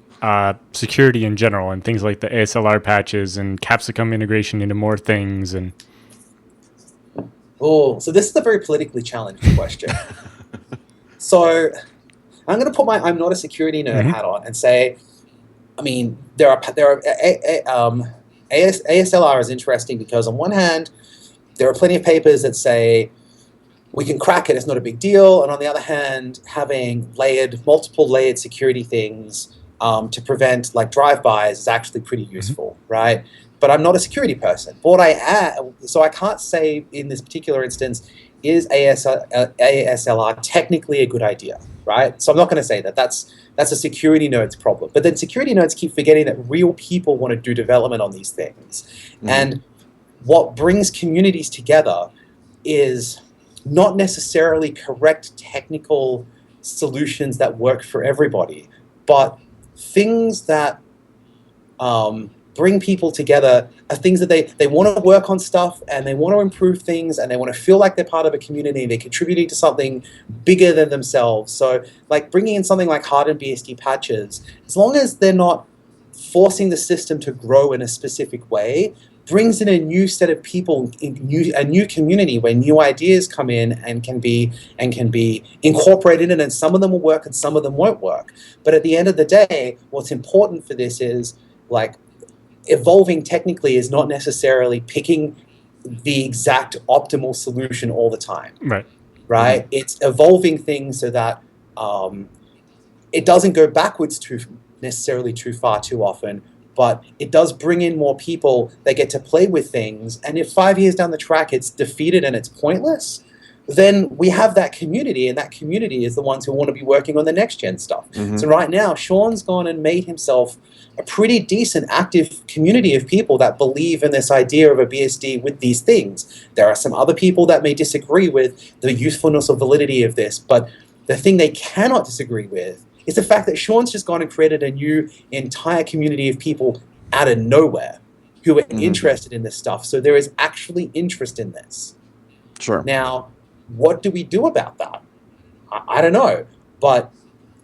security in general and things like the ASLR patches and capsicum integration into more things? And so this is a very politically challenged question. So I'm going to put my I'm not a security nerd hat on and say, I mean, ASLR is interesting because on one hand, there are plenty of papers that say we can crack it, it's not a big deal. And on the other hand, having multiple layered security things to prevent like drive-bys is actually pretty useful, right? But I'm not a security person. But what I am, so I can't say in this particular instance, is ASLR technically a good idea, right? So I'm not going to say that. That's a security nerd's problem. But then security nerds keep forgetting that real people want to do development on these things. And what brings communities together is not necessarily correct technical solutions that work for everybody, but things that bring people together are things that they want to work on stuff and they want to improve things and they want to feel like they're part of a community, they're contributing to something bigger than themselves. So like bringing in something like hardened BSD patches, as long as they're not forcing the system to grow in a specific way, brings in a new set of people, a new community where new ideas come in and can be incorporated in, and some of them will work and some of them won't work. But at the end of the day, what's important for this is like evolving technically is not necessarily picking the exact optimal solution all the time. Right? It's evolving things so that it doesn't go backwards necessarily too far too often, but it does bring in more people that get to play with things. And if 5 years down the track it's defeated and it's pointless, then we have that community, and that community is the ones who want to be working on the next gen stuff. So right now, Sean's gone and made himself a pretty decent active community of people that believe in this idea of a BSD with these things. There are some other people that may disagree with the usefulness or validity of this, but the thing they cannot disagree with is the fact that Sean's just gone and created a new entire community of people out of nowhere who are interested in this stuff. So there is actually interest in this. Sure. Now, what do we do about that? I don't know. But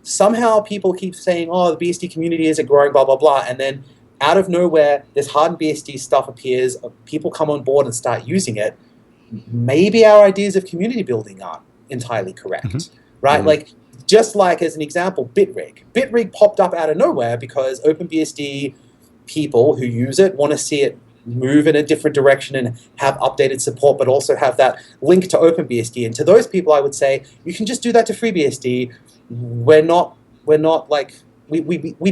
somehow people keep saying, oh, the BSD community isn't growing, blah, blah, blah. And then out of nowhere, this hardened BSD stuff appears, people come on board and start using it. Maybe our ideas of community building aren't entirely correct, right? Like, just like as an example, Bitrig. Bitrig popped up out of nowhere because OpenBSD people who use it want to see it move in a different direction and have updated support, but also have that link to OpenBSD. And to those people, I would say, you can just do that to FreeBSD. We're not like, we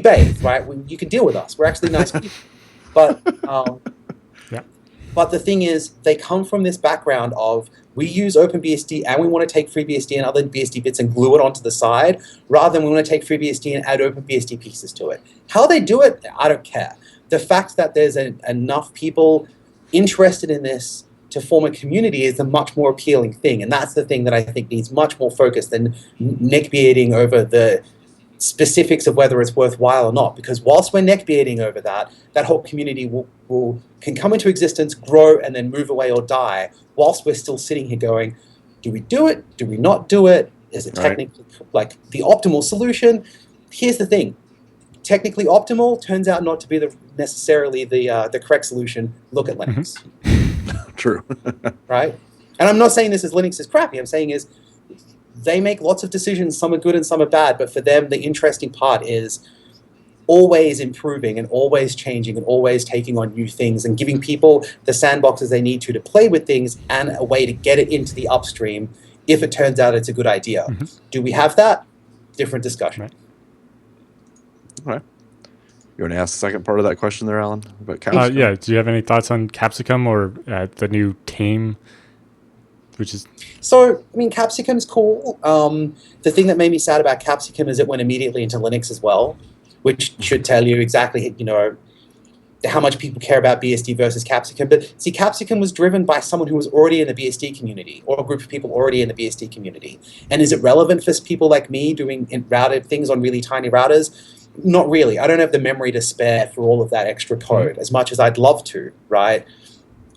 bathe, right? You can deal with us. We're actually nice people. But, but the thing is, they come from this background of, we use OpenBSD and we want to take FreeBSD and other BSD bits and glue it onto the side, rather than we want to take FreeBSD and add OpenBSD pieces to it. How they do it, I don't care. The fact that there's enough people interested in this to form a community is a much more appealing thing. And that's the thing that I think needs much more focus than neckbearding over the specifics of whether it's worthwhile or not. Because whilst we're neckbearding over that, that whole community can come into existence, grow, and then move away or die, whilst we're still sitting here going, do we do it? Do we not do it? Is it technically like the optimal solution? Here's the thing. Technically optimal turns out not to be necessarily the correct solution. Look at Linux. True. Right? And I'm not saying this is Linux is crappy. I'm saying is they make lots of decisions. Some are good and some are bad. But for them, the interesting part is always improving and always changing and always taking on new things and giving people the sandboxes they need to play with things and a way to get it into the upstream if it turns out it's a good idea. Do we have that? Different discussion. Okay. You want to ask the second part of that question there, Alan? About Capsicum? Yeah. Do you have any thoughts on Capsicum or the new Tame, which is... So, I mean, Capsicum's cool. The thing that made me sad about Capsicum is it went immediately into Linux as well, which should tell you exactly, how much people care about BSD versus Capsicum. But see, Capsicum was driven by someone who was already in the BSD community, or a group of people already in the BSD community. And is it relevant for people like me doing routed things on really tiny routers? Not really. I don't have the memory to spare for all of that extra code, as much as I'd love to, right?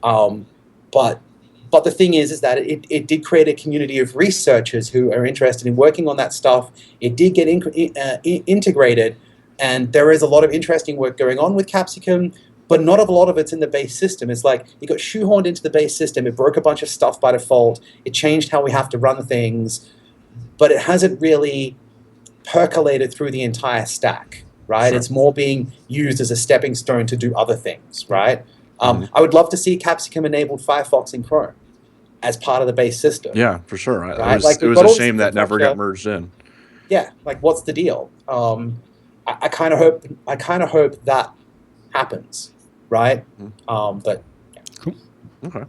But the thing is that it did create a community of researchers who are interested in working on that stuff. It did get integrated, and there is a lot of interesting work going on with Capsicum, but not a lot of it's in the base system. It's like it got shoehorned into the base system. It broke a bunch of stuff by default. It changed how we have to run things, but it hasn't really percolated through the entire stack, right? Sure. It's more being used as a stepping stone to do other things, right? I would love to see Capsicum enabled Firefox in Chrome as part of the base system. Yeah, for sure. Right? It was a shame that never got merged in. Yeah, like what's the deal? I kind of hope that happens, right? But yeah. Cool. Okay.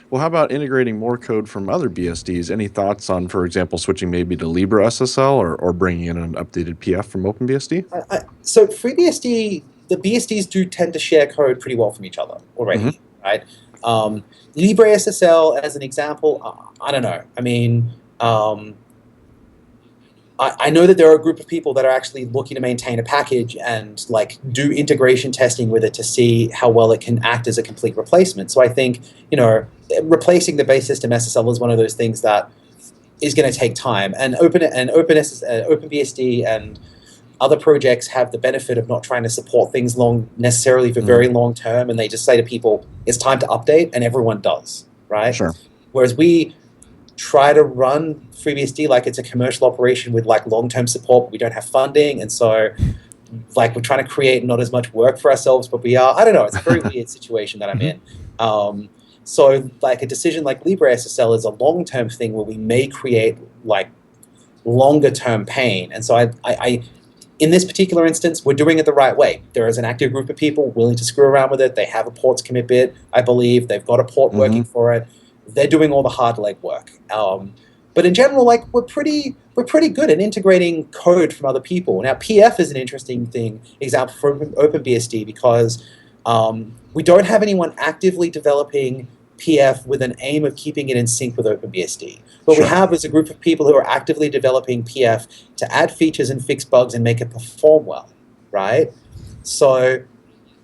Well, how about integrating more code from other BSDs? Any thoughts on, for example, switching maybe to LibreSSL or bringing in an updated PF from OpenBSD? So FreeBSD, the BSDs do tend to share code pretty well from each other already, right? LibreSSL, as an example, I don't know. I mean, I know that there are a group of people that are actually looking to maintain a package and like do integration testing with it to see how well it can act as a complete replacement. So I think, replacing the base system SSL is one of those things that is going to take time. And OpenBSD and other projects have the benefit of not trying to support things necessarily for very long term, and they just say to people, it's time to update, and everyone does, right? Sure. Whereas we try to run FreeBSD like it's a commercial operation with like long-term support, but we don't have funding, and so like we're trying to create not as much work for ourselves, but we are. I don't know. It's a very weird situation that I'm in. So like a decision like LibreSSL is a long-term thing where we may create like longer-term pain, and so I in this particular instance, we're doing it the right way. There is an active group of people willing to screw around with it. They have a ports commit bit, I believe. They've got a port working for it. They're doing all the hard leg work. But in general, like we're pretty good at integrating code from other people. Now, PF is an interesting example for OpenBSD because we don't have anyone actively developing PF with an aim of keeping it in sync with OpenBSD. What we have is a group of people who are actively developing PF to add features and fix bugs and make it perform well, right? So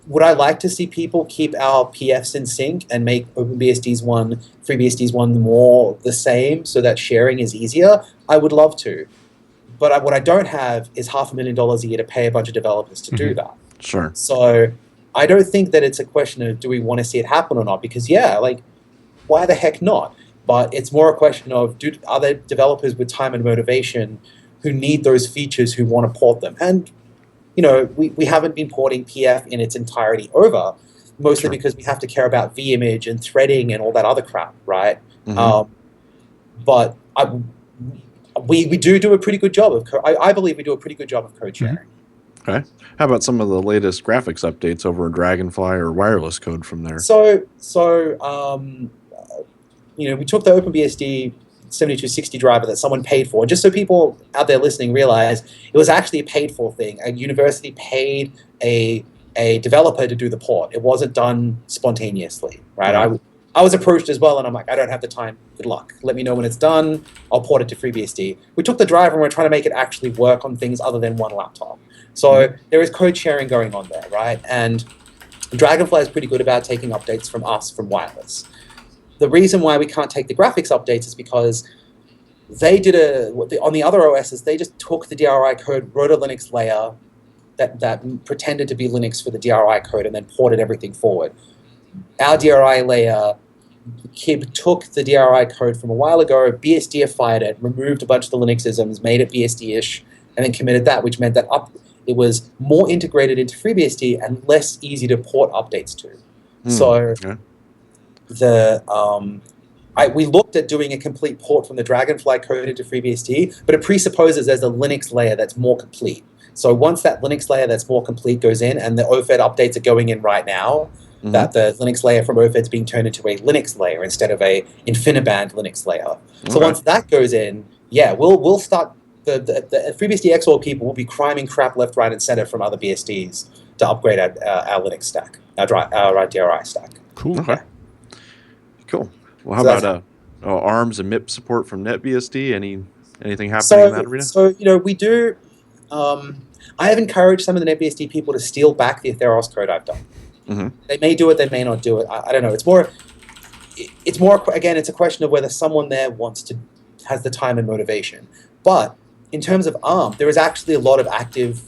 would I like to see people keep our PFs in sync and make FreeBSD's one more the same so that sharing is easier? I would love to. But what I don't have is $500,000 a year to pay a bunch of developers to do that. Sure. So I don't think that it's a question of do we want to see it happen or not, because why the heck not? But it's more a question of are there developers with time and motivation who need those features, who want to port them? And we haven't been porting PF in its entirety over, mostly because we have to care about vimage and threading and all that other crap, right? But we do a pretty good job of I believe we do a pretty good job of code sharing. Okay. How about some of the latest graphics updates over in Dragonfly or wireless code from there? We took the OpenBSD 7260 driver that someone paid for. Just so people out there listening realize, it was actually a paid-for thing. A university paid a developer to do the port. It wasn't done spontaneously, right? Yeah. I was approached as well, and I'm like, I don't have the time. Good luck. Let me know when it's done. I'll port it to FreeBSD. We took the driver and we're trying to make it actually work on things other than one laptop. So there is code sharing going on there, right? And Dragonfly is pretty good about taking updates from us from wireless. The reason why we can't take the graphics updates is because they did on the other OSs, they just took the DRI code, wrote a Linux layer that pretended to be Linux for the DRI code, and then ported everything forward. Our DRI layer took the DRI code from a while ago, BSDified it, removed a bunch of the Linux-isms, made it BSD-ish, and then committed that, which meant that it was more integrated into FreeBSD and less easy to port updates to. We looked at doing a complete port from the Dragonfly code into FreeBSD, but it presupposes there's a Linux layer that's more complete. So once that Linux layer that's more complete goes in, and the OFED updates are going in right now, that the Linux layer from OFED is being turned into a Linux layer instead of a InfiniBand Linux layer. So once that goes in, we'll start the FreeBSD XOR people will be criming crap left, right, and center from other BSDs to upgrade our Linux stack, our DRI stack. Cool. Okay. Cool. Well, how about ARMS and MIP support from NetBSD? Anything happening in that arena? So we do. I have encouraged some of the NetBSD people to steal back the Theros code I've done. They may do it, they may not do it. I don't know. It's more again, it's a question of whether someone there has the time and motivation. But in terms of ARM, there is actually a lot of active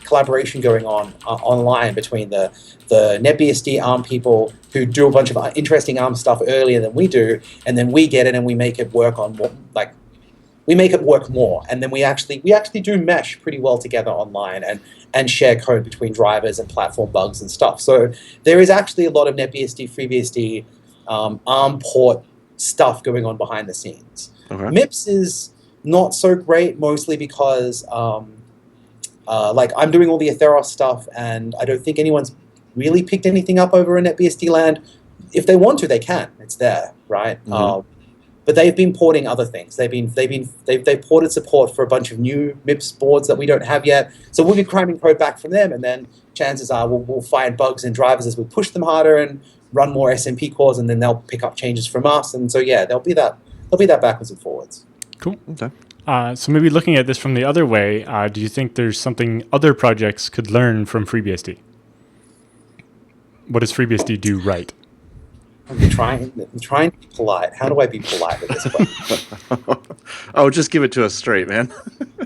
collaboration going on online between the NetBSD ARM people who do a bunch of interesting ARM stuff earlier than we do, and then we get it and we make it work we make it work more, and then we actually do mesh pretty well together online and share code between drivers and platform bugs and stuff. So there is actually a lot of NetBSD, FreeBSD, ARM port stuff going on behind the scenes. MIPS is not so great, mostly because like I'm doing all the Atheros stuff, and I don't think anyone's really picked anything up over in NetBSD land. If they want to, they can. It's there, right? But they've been porting other things. They've ported support for a bunch of new MIPS boards that we don't have yet. So we'll be cramming code back from them, and then chances are we'll find bugs in drivers as we push them harder and run more SMP cores, and then they'll pick up changes from us. And so yeah, there'll be that backwards and forwards. Cool. Okay. So maybe looking at this from the other way, do you think there's something other projects could learn from FreeBSD? What does FreeBSD do right? I'm trying to be polite. How do I be polite with this question? Oh, just give it to us straight, man.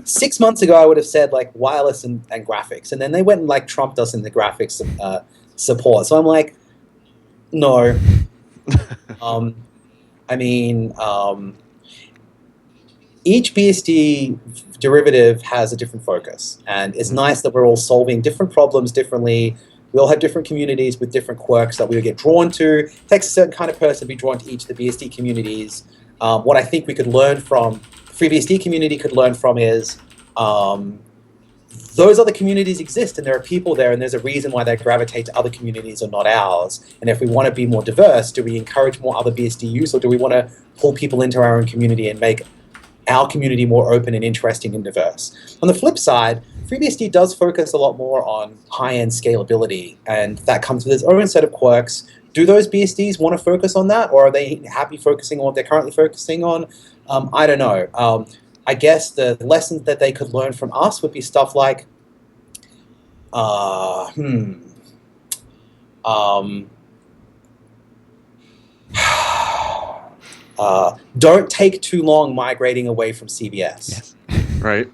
6 months ago, I would have said like wireless and graphics, and then they went and like trumped us in the graphics support. So I'm like, no. I mean, each BSD derivative has a different focus, and it's nice that we're all solving different problems differently. We all have different communities with different quirks that we would get drawn to. It takes a certain kind of person to be drawn to each of the BSD communities. What I think we could learn from, the FreeBSD community could learn from is those other communities exist, and there are people there, and there's a reason why they gravitate to other communities or not ours. And if we want to be more diverse, do we encourage more other BSD use, or do we want to pull people into our own community and make our community more open and interesting and diverse? On the flip side, FreeBSD does focus a lot more on high-end scalability, and that comes with its own set of quirks. Do those BSDs want to focus on that, or are they happy focusing on what they're currently focusing on? I don't know. I guess the lessons that they could learn from us would be stuff like, don't take too long migrating away from CBS. Yes. Right.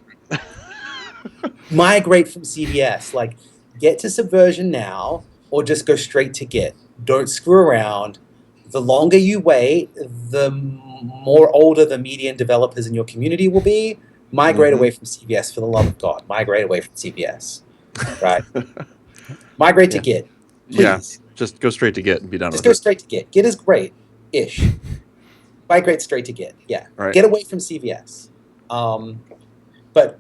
Migrate from CBS. Like, get to Subversion now, or just go straight to Git. Don't screw around. The longer you wait, the more older the median developers in your community will be. Migrate away from CBS, for the love of God. Migrate away from CBS. Right? Migrate to Git. Please. Yeah. Just go straight to Git and be done with it. Just go straight to Git. Git is great-ish. Migrate straight to Git. Yeah. Right. Get away from CVS. But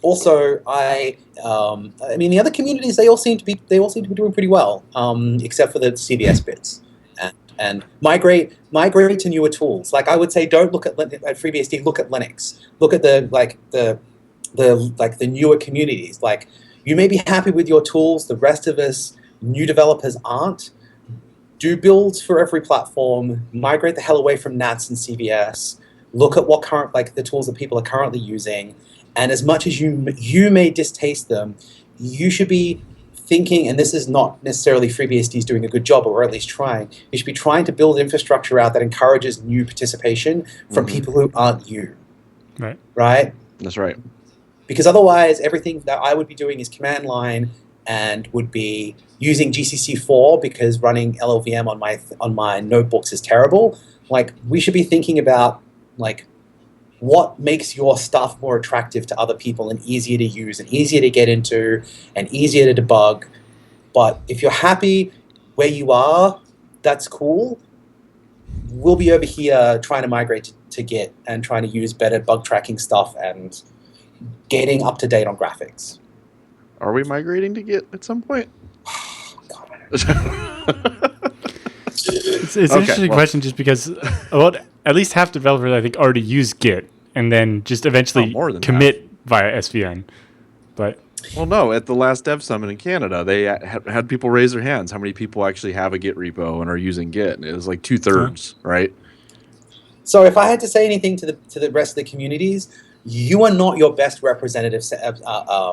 also, I mean, the other communities, they all seem to be doing pretty well, except for the CVS bits. And migrate to newer tools. Like, I would say, don't look at FreeBSD. Look at Linux. Look at the newer communities. Like, you may be happy with your tools. The rest of us, new developers, aren't. Do builds for every platform. Migrate the hell away from NATS and CVS. Look at what the tools that people are currently using. And as much as you may distaste them, you should be thinking, and this is not necessarily FreeBSD's doing a good job, or at least trying, you should be trying to build infrastructure out that encourages new participation from people who aren't you. Right. Right? That's right. Because otherwise, everything that I would be doing is command line, and would be using GCC4 because running LLVM on my notebooks is terrible. Like, we should be thinking about like what makes your stuff more attractive to other people and easier to use and easier to get into and easier to debug. But if you're happy where you are, that's cool. We'll be over here trying to migrate to Git and trying to use better bug tracking stuff and getting up to date on graphics. Are we migrating to Git at some point? It's an interesting question, just because at least half developers, I think, already use Git and then just eventually commit via SVN. But well, no, at the last Dev Summit in Canada, they had people raise their hands. How many people actually have a Git repo and are using Git? And it was like 2/3, right? So if I had to say anything to the rest of the communities, you are not your best representative.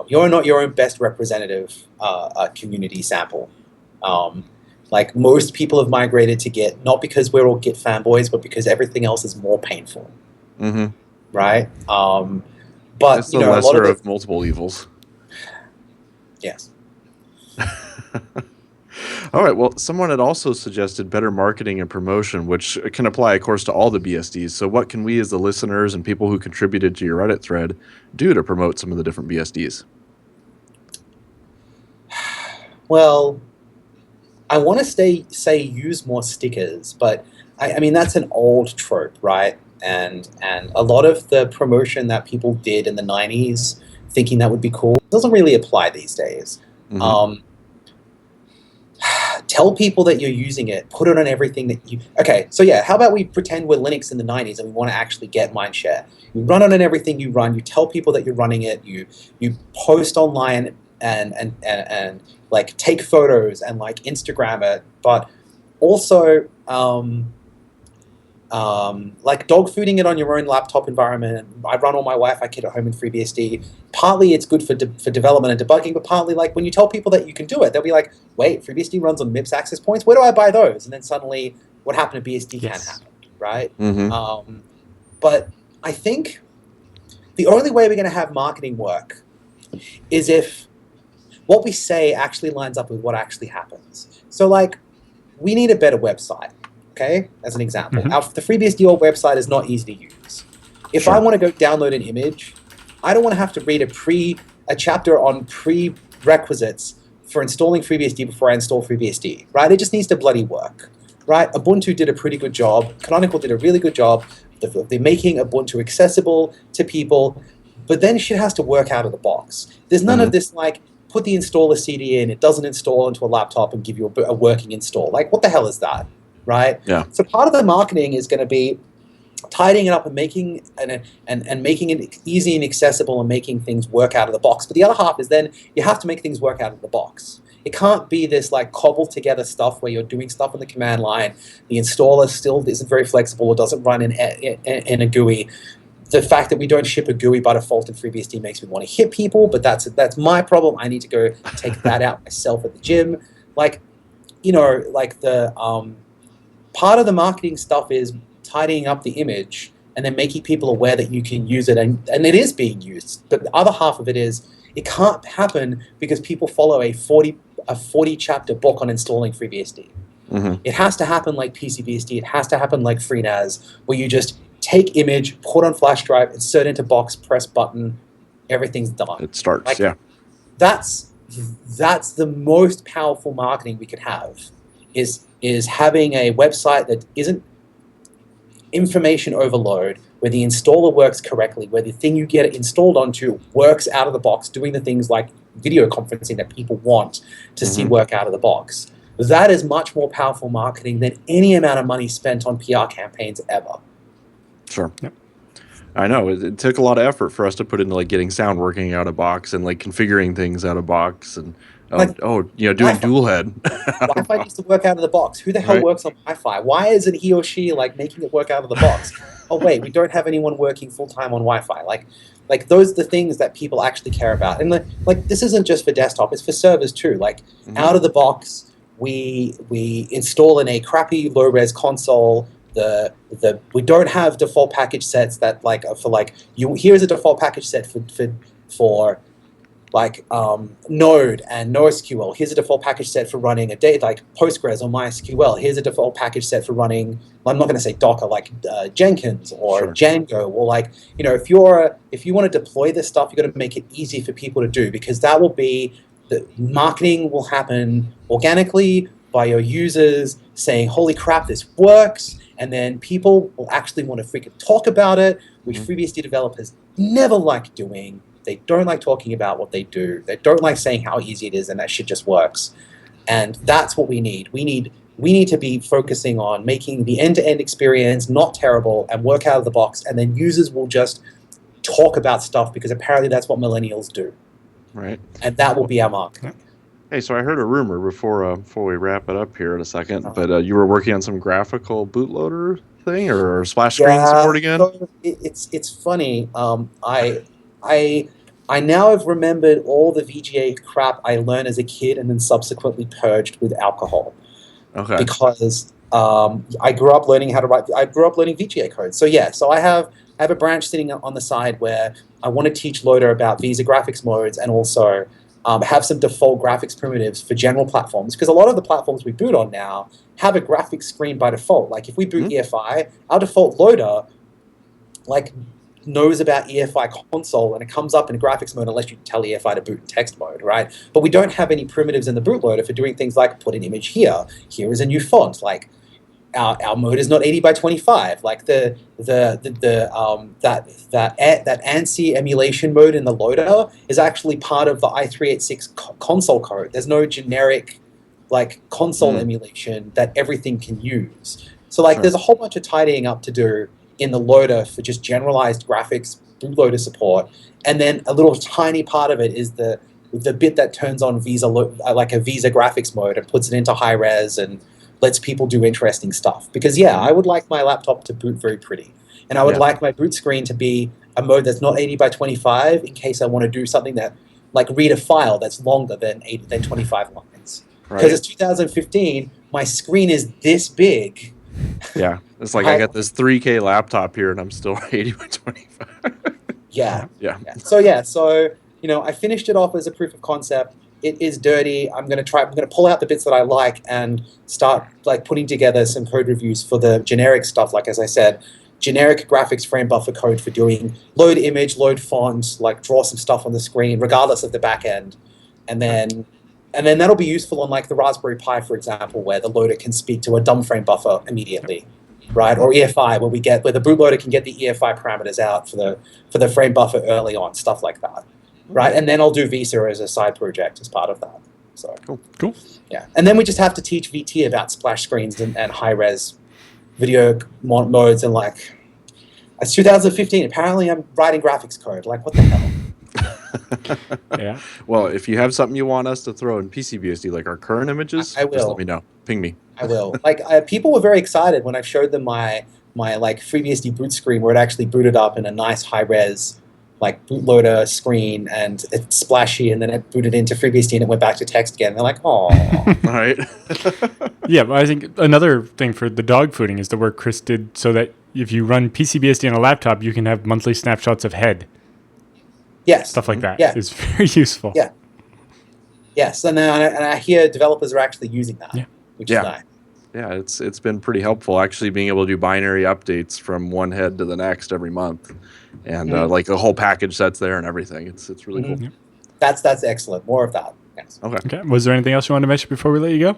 You are not your own best representative community sample. Like, most people have migrated to Git, not because we're all Git fanboys, but because everything else is more painful. Mm-hmm. Right? But that's the lesser of multiple evils. Yes. All right. Well, someone had also suggested better marketing and promotion, which can apply, of course, to all the BSDs. So what can we, as the listeners and people who contributed to your Reddit thread, do to promote some of the different BSDs? Well, I want to say use more stickers, but I mean, that's an old trope, right? and a lot of the promotion that people did in the 90s, thinking that would be cool, doesn't really apply these days. Tell people that you're using it. Put it on everything that you... Okay, so yeah, how about we pretend we're Linux in the 90s and we want to actually get mindshare? You run on everything you run. You tell people that you're running it. You post online and like take photos and like Instagram it, but also like dog fooding it on your own laptop environment. I run all my Wi-Fi kit at home in FreeBSD. Partly it's good for development and debugging, but partly like when you tell people that you can do it, they'll be like, wait, FreeBSD runs on MIPS access points? Where do I buy those? And then suddenly what happened to BSD can happen, right? But I think the only way we're going to have marketing work is if what we say actually lines up with what actually happens. So like, we need a better website. Okay, as an example, the FreeBSD old website is not easy to use. If I want to go download an image, I don't want to have to read a chapter on prerequisites for installing FreeBSD before I install FreeBSD, right? It just needs to bloody work, right? Ubuntu did a pretty good job. Canonical did a really good job. They're making Ubuntu accessible to people, but then shit has to work out of the box. There's none of this like, put the installer CD in, it doesn't install into a laptop and give you a working install. Like, what the hell is that? Right? Yeah. So part of the marketing is going to be tidying it up and making making it easy and accessible and making things work out of the box. But the other half is then you have to make things work out of the box. It can't be this like cobbled together stuff where you're doing stuff on the command line. The installer still isn't very flexible or doesn't run in a GUI. The fact that we don't ship a GUI by default in FreeBSD makes me want to hit people, but that's my problem. I need to go take that out myself at the gym. Like, you know, like the part of the marketing stuff is tidying up the image and then making people aware that you can use it, and it is being used. But the other half of it is it can't happen because people follow a 40 chapter book on installing FreeBSD. It has to happen like PCBSD. It has to happen like FreeNAS, where you just take image, put on flash drive, insert into box, press button, everything's done. It starts, like, yeah. That's the most powerful marketing we could have. Is having a website that isn't information overload, where the installer works correctly, where the thing you get it installed onto works out of the box, doing the things like video conferencing that people want to see work out of the box. That is much more powerful marketing than any amount of money spent on PR campaigns ever. Sure. Yep. I know it took a lot of effort for us to put into like getting sound working out of box and like configuring things out of box and like, doing dual head. Wi-Fi needs to work out of the box. Who the hell works on Wi-Fi? Why isn't he or she like making it work out of the box? Oh wait, we don't have anyone working full time on Wi-Fi. Like those are the things that people actually care about. And like this isn't just for desktop; it's for servers too. Like out of the box, we install in a crappy low res console. We don't have default package sets that like for like here's a default package set for like Node and NoSQL. Here's a default package set for running a data like Postgres or MySQL. Here's a default package set for running, I'm not going to say Docker, like Jenkins or Django, or like, you know, if you want to deploy this stuff, you got to make it easy for people to do, because that will be the marketing will happen organically by your users saying, holy crap, this works. And then people will actually want to freaking talk about it, which FreeBSD developers never like doing. They don't like talking about what they do. They don't like saying how easy it is, and that shit just works. And that's what we need. We need to be focusing on making the end-to-end experience not terrible and work out of the box, and then users will just talk about stuff because apparently that's what millennials do. Right. And that will be our marketing. Hey, so I heard a rumor before we wrap it up here in a second, but you were working on some graphical bootloader thing or splash screen support again? So it's funny. I now have remembered all the VGA crap I learned as a kid and then subsequently purged with alcohol. Okay. Because I grew up learning how to write. I grew up learning VGA code. So yeah, so I have a branch sitting on the side where I want to teach Loader about Visa graphics modes and also have some default graphics primitives for general platforms, because a lot of the platforms we boot on now have a graphics screen by default. Like if we boot EFI, our default loader like knows about EFI console and it comes up in graphics mode unless you tell EFI to boot in text mode, right? But we don't have any primitives in the bootloader for doing things like put an image here. Here is a new font. Like our mode is not 80 by 25. Like that ANSI emulation mode in the loader is actually part of the i386 console code. There's no generic like console emulation that everything can use. So like there's a whole bunch of tidying up to do in the loader for just generalized graphics bootloader support, and then a little tiny part of it is the bit that turns on like a Visa graphics mode and puts it into high res and lets people do interesting stuff. Because I would like my laptop to boot very pretty, and I would like my boot screen to be a mode that's not 80 by 25 in case I want to do something that like read a file that's longer than 25 lines. Because it's 2015, my screen is this big. Yeah, it's like I got this 3K laptop here, and I'm still 80 by 25. Yeah. So I finished it off as a proof of concept. It is dirty. I'm going to pull out the bits that I like and start like putting together some code reviews for the generic stuff. Like as I said, generic graphics frame buffer code for doing load image, load font, like draw some stuff on the screen, regardless of the back end, and then that'll be useful on like the Raspberry Pi, for example, where the loader can speak to a dumb frame buffer immediately, right? Or EFI, where the bootloader can get the EFI parameters out for the frame buffer early on, stuff like that, right? And then I'll do Visa as a side project as part of that. So cool. Yeah, and then we just have to teach VT about splash screens and high res video modes, and like it's 2015. Apparently, I'm writing graphics code. Like, what the hell? Yeah. Well, if you have something you want us to throw in PCBSD, like our current images, I will. Just let me know. Ping me. I will. Like, people were very excited when I showed them my like FreeBSD boot screen, where it actually booted up in a nice high res like bootloader screen, and it's splashy, and then it booted into FreeBSD and it went back to text again. And they're like, oh. Right. Yeah, but I think another thing for the dog fooding is the work Chris did, so that if you run PCBSD on a laptop, you can have monthly snapshots of head. Yes. Stuff like that. Yeah. Is very useful. Yeah. Yes, and I hear developers are actually using that, which is nice. Yeah, it's been pretty helpful actually being able to do binary updates from one head to the next every month, and like the whole package set's there and everything. It's really cool. Yeah. That's excellent. More of that. Yes. Okay. Was there anything else you wanted to mention before we let you go?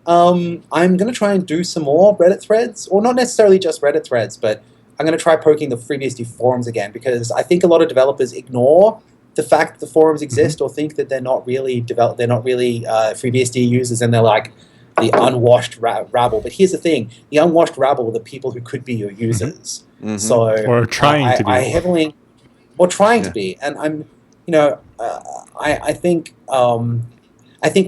I'm going to try and do some more Reddit threads, or not necessarily just Reddit threads, but I'm going to try poking the FreeBSD forums again, because I think a lot of developers ignore the fact that the forums exist, or think that they're not really FreeBSD users, and they're like the unwashed rabble. But here's the thing: the unwashed rabble are the people who could be your users. So or trying to be, trying to be, and I'm, I think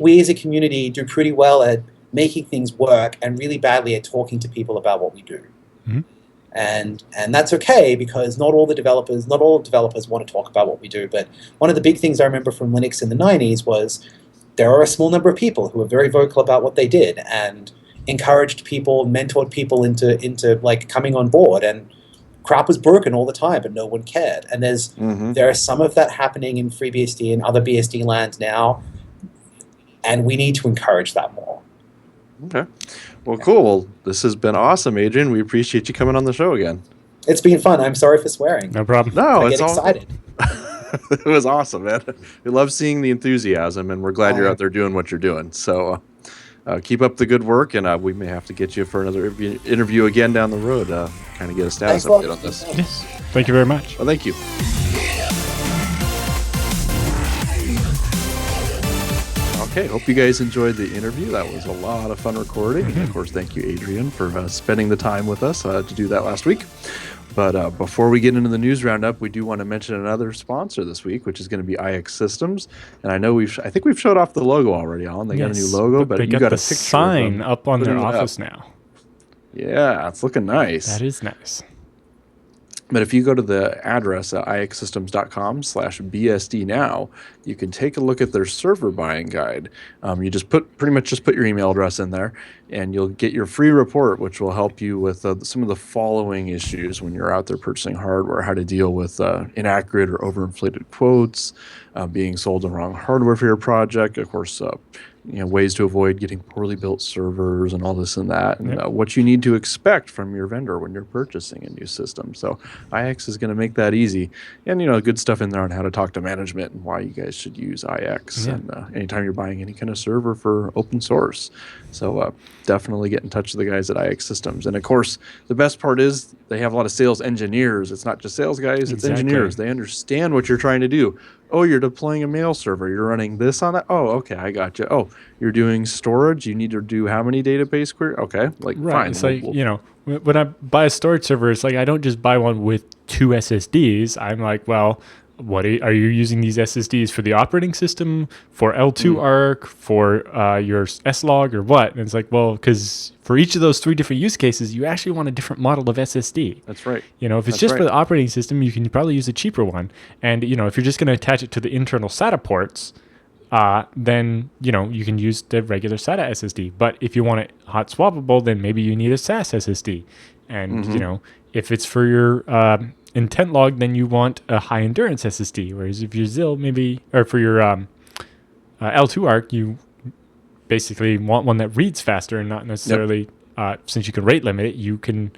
we as a community do pretty well at making things work, and really badly at talking to people about what we do. And that's okay, because not all developers want to talk about what we do. But one of the big things I remember from Linux in the 90s was there are a small number of people who were very vocal about what they did, and encouraged people, mentored people into like coming on board, and crap was broken all the time, but no one cared. And there is some of that happening in FreeBSD and other BSD lands now, and we need to encourage that more. Okay. Well, cool. Well, this has been awesome, Adrian. We appreciate you coming on the show again. It's been fun. I'm sorry for swearing. No problem. No, I get excited. It was awesome, man. We love seeing the enthusiasm, and we're glad you're out there doing what you're doing. So keep up the good work, and we may have to get you for another interview again down the road, kind of get a status update on this. Yes. Thank you very much. Well, thank you. Okay, hope you guys enjoyed the interview. That was a lot of fun recording. And of course, thank you, Adrian, for spending the time with us to do that last week. But before we get into the news roundup, we do want to mention another sponsor this week, which is going to be IX Systems. And I know I think we've showed off the logo already, Alan. They got a new logo, but you got a picture sign up on their office now. Yeah, it's looking nice. That is nice. But if you go to the address at ixsystems.com/BSD Now, you can take a look at their server buying guide. You just pretty much put your email address in there, and you'll get your free report, which will help you with some of the following issues when you're out there purchasing hardware: how to deal with inaccurate or overinflated quotes, being sold the wrong hardware for your project, of course, ways to avoid getting poorly built servers and all this and that, and what you need to expect from your vendor when you're purchasing a new system. So IX is going to make that easy, and good stuff in there on how to talk to management and why you guys should use IX. And anytime you're buying any kind of server for open source, so definitely get in touch with the guys at IX Systems. And of course, the best part is they have a lot of sales engineers. It's not just sales guys; it's engineers. They understand what you're trying to do. Oh, you're deploying a mail server. You're running this on that. Oh, okay, I got you. Oh, you're doing storage. You need to do how many database queries? Okay, fine. It's when I buy a storage server, it's like I don't just buy one with 2 SSDs. I'm like, well, what are you using these SSDs for? The operating system, for L2 ARC, for your S-Log, or what? And it's like, well, because for each of those 3 different use cases, you actually want a different model of SSD. That's right. If it's just for the operating system, you can probably use a cheaper one. And if you're just going to attach it to the internal SATA ports, then you can use the regular SATA SSD. But if you want it hot swappable, then maybe you need a SAS SSD. And if it's for your intent log, then you want a high endurance SSD. Whereas if you're ZIL, or for your L2 ARC, you basically want one that reads faster and not necessarily, since you can rate limit it, you can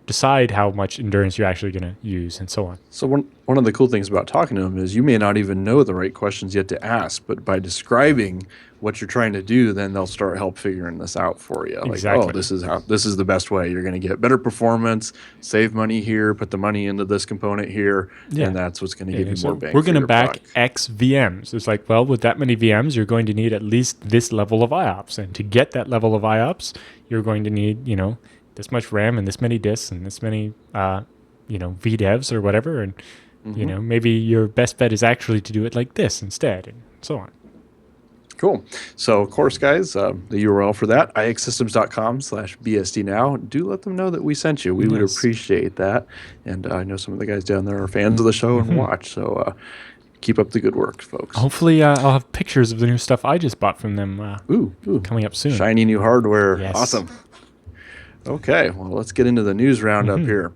decide how much endurance you're actually going to use and so on. So one of the cool things about talking to them is you may not even know the right questions yet to ask, but by describing what you're trying to do, then they'll start help figuring this out for you. Exactly. Like, this is the best way. You're going to get better performance, save money here, put the money into this component here, and that's what's going to give you more bang. We're going to back buck. X VMs. It's like, well, with that many VMs, you're going to need at least this level of IOPS, and to get that level of IOPS, you're going to need this much RAM and this many disks and this many VDEVs or whatever, and maybe your best bet is actually to do it like this instead, and so on. Cool. So, of course, guys, the URL for that, ixsystems.com/BSD Now. Do let them know that we sent you. We would appreciate that. And I know some of the guys down there are fans of the show and watch. So keep up the good work, folks. Hopefully, I'll have pictures of the new stuff I just bought from them coming up soon. Shiny new hardware. Yes. Awesome. Okay, well, let's get into the news roundup here.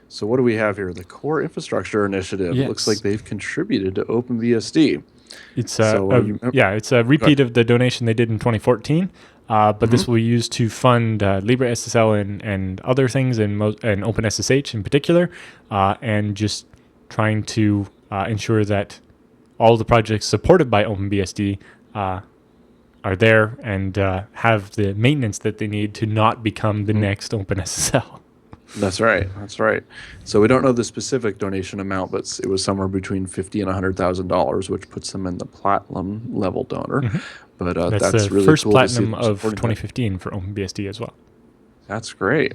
So what do we have here? The Core Infrastructure Initiative. Yes. Looks like they've contributed to OpenBSD. It's it's a repeat of the donation they did in 2014, but this will be used to fund LibreSSL and other things, and OpenSSH in particular, and just trying to ensure that all the projects supported by OpenBSD are there and have the maintenance that they need to not become the next OpenSSL. That's right. So we don't know the specific donation amount, but it was somewhere between $50,000 and $100,000, which puts them in the platinum level donor. But that's the really first cool platinum to see of 2015 for OpenBSD as well. That's great.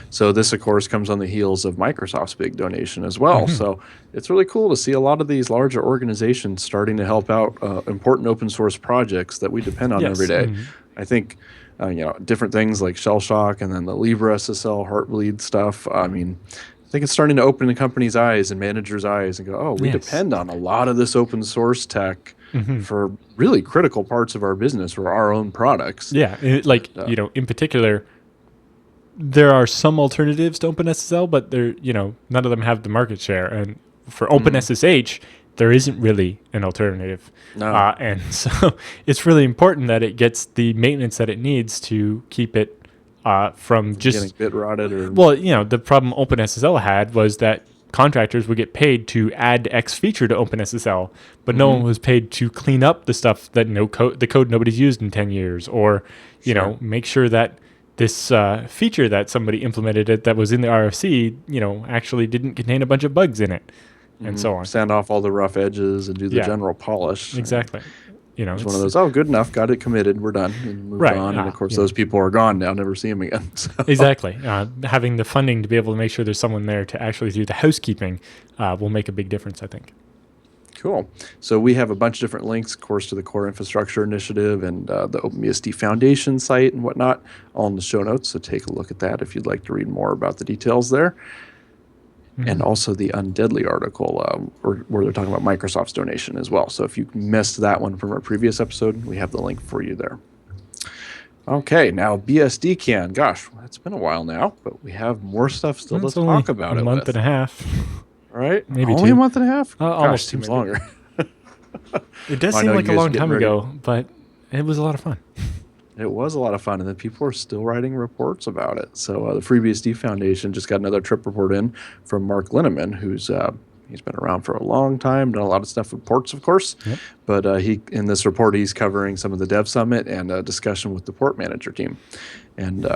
So this, of course, comes on the heels of Microsoft's big donation as well. So it's really cool to see a lot of these larger organizations starting to help out important open source projects that we depend on every day. I think, different things like Shell Shock and then the LibreSSL Heartbleed stuff. I mean, I think it's starting to open the company's eyes and managers' eyes and go, oh, we depend on a lot of this open source tech for really critical parts of our business or our own products. Yeah, in particular, there are some alternatives to OpenSSL, but they're none of them have the market share. And for OpenSSH, there isn't really an alternative. No. And so it's really important that it gets the maintenance that it needs to keep it from just getting bit rotted. The problem OpenSSL had was that contractors would get paid to add X feature to OpenSSL, but no one was paid to clean up the stuff that the code nobody's used in 10 years, or make sure that this feature that somebody implemented that was in the RFC, actually didn't contain a bunch of bugs in it, and so on. Sand off all the rough edges and do the general polish. Exactly. It's one of those, good enough, got it committed, we're done, and moved on. And of course, those people are gone now, never see them again. So. Exactly. Having the funding to be able to make sure there's someone there to actually do the housekeeping will make a big difference, I think. Cool. So we have a bunch of different links, of course, to the Core Infrastructure Initiative and the OpenBSD Foundation site and whatnot, all in the show notes. So take a look at that if you'd like to read more about the details there. And also the Undeadly article where they're talking about Microsoft's donation as well. So if you missed that one from our previous episode, we have the link for you there. Okay, now BSD CAN. Gosh, it's been a while now, but we have more stuff still to talk about. A month and a half. Right? Maybe only 2. a month and a half? Almost seems maybe. longer. It does seem like a long time ago, but it was a lot of fun. It was a lot of fun, and then people are still writing reports about it. So the FreeBSD Foundation just got another trip report in from Mark Linneman, who's he's been around for a long time, done a lot of stuff with ports, of course. Yep. But he in this report, he's covering some of the Dev Summit and a discussion with the port manager team. And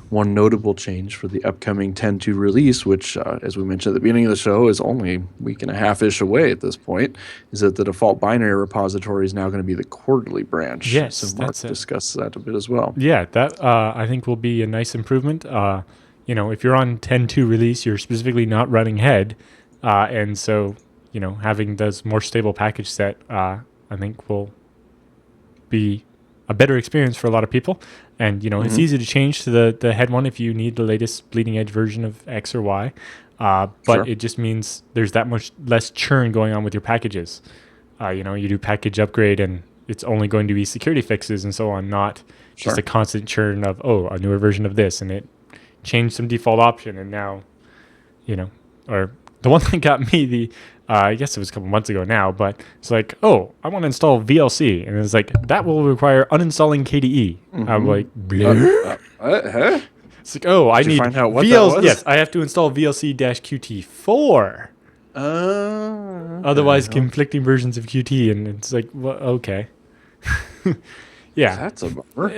one notable change for the upcoming 10.2 release, which, as we mentioned at the beginning of the show, is only a week and a half-ish away at this point, is that the default binary repository is now going to be the quarterly branch. Yes, so Mark discussed that a bit as well. Yeah, that I think will be a nice improvement. If you're on 10.2 release, you're specifically not running head, and so having this more stable package set, I think will be a better experience for a lot of people. And it's easy to change to the head one if you need the latest bleeding edge version of X or Y. But it just means there's that much less churn going on with your packages. You do package upgrade and it's only going to be security fixes and so on, not just a constant churn of, a newer version of this, and it changed some default option, and now, or the one that got me, I guess it was a couple months ago now, but it's like, I want to install VLC, and it's like, that will require uninstalling KDE. I'm like, huh? It's like, I need find out what that was? Yes, I have to install VLC-QT4. Otherwise, conflicting versions of Qt, and it's like, well, okay. Yeah. That's a bummer.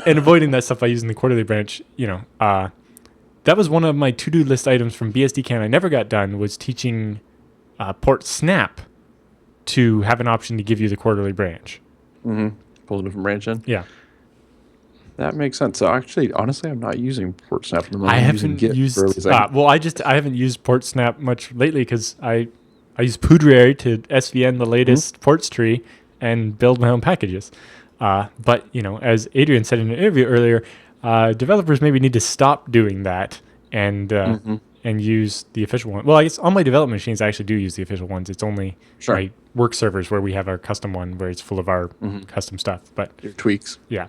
And avoiding that stuff by using the quarterly branch, that was one of my to-do list items from BSD Can I never got done, was teaching port snap to have an option to give you the quarterly branch. Pull a different branch in? Yeah. That makes sense. So actually, honestly, I'm not using port snap at the moment. I haven't used. I haven't used port snap much lately because I use Poudriere to SVN the latest ports tree and build my own packages. But as Adrian said in an interview earlier, developers maybe need to stop doing that and use the official one. Well, I guess on my development machines, I actually do use the official ones. It's only my work servers where we have our custom one where it's full of our custom stuff. But your tweaks. Yeah.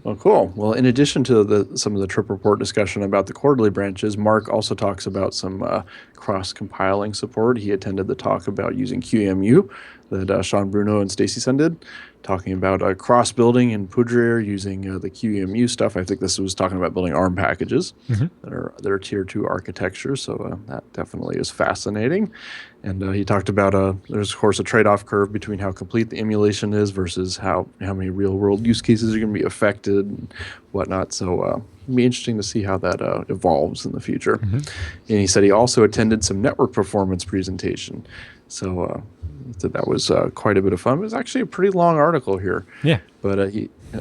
Well, cool. Well, in addition to some of the trip report discussion about the quarterly branches, Mark also talks about some cross-compiling support. He attended the talk about using QEMU that Sean Bruno and Stacy Sun did, talking about cross-building in Poudriere using the QEMU stuff. I think this was talking about building ARM packages that are tier 2 architecture, so that definitely is fascinating. And he talked about there's, of course, a trade-off curve between how complete the emulation is versus how many real-world use cases are going to be affected and whatnot. So it'll be interesting to see how that evolves in the future. And he said he also attended some network performance presentation. So that was quite a bit of fun. It was actually a pretty long article here. Yeah. But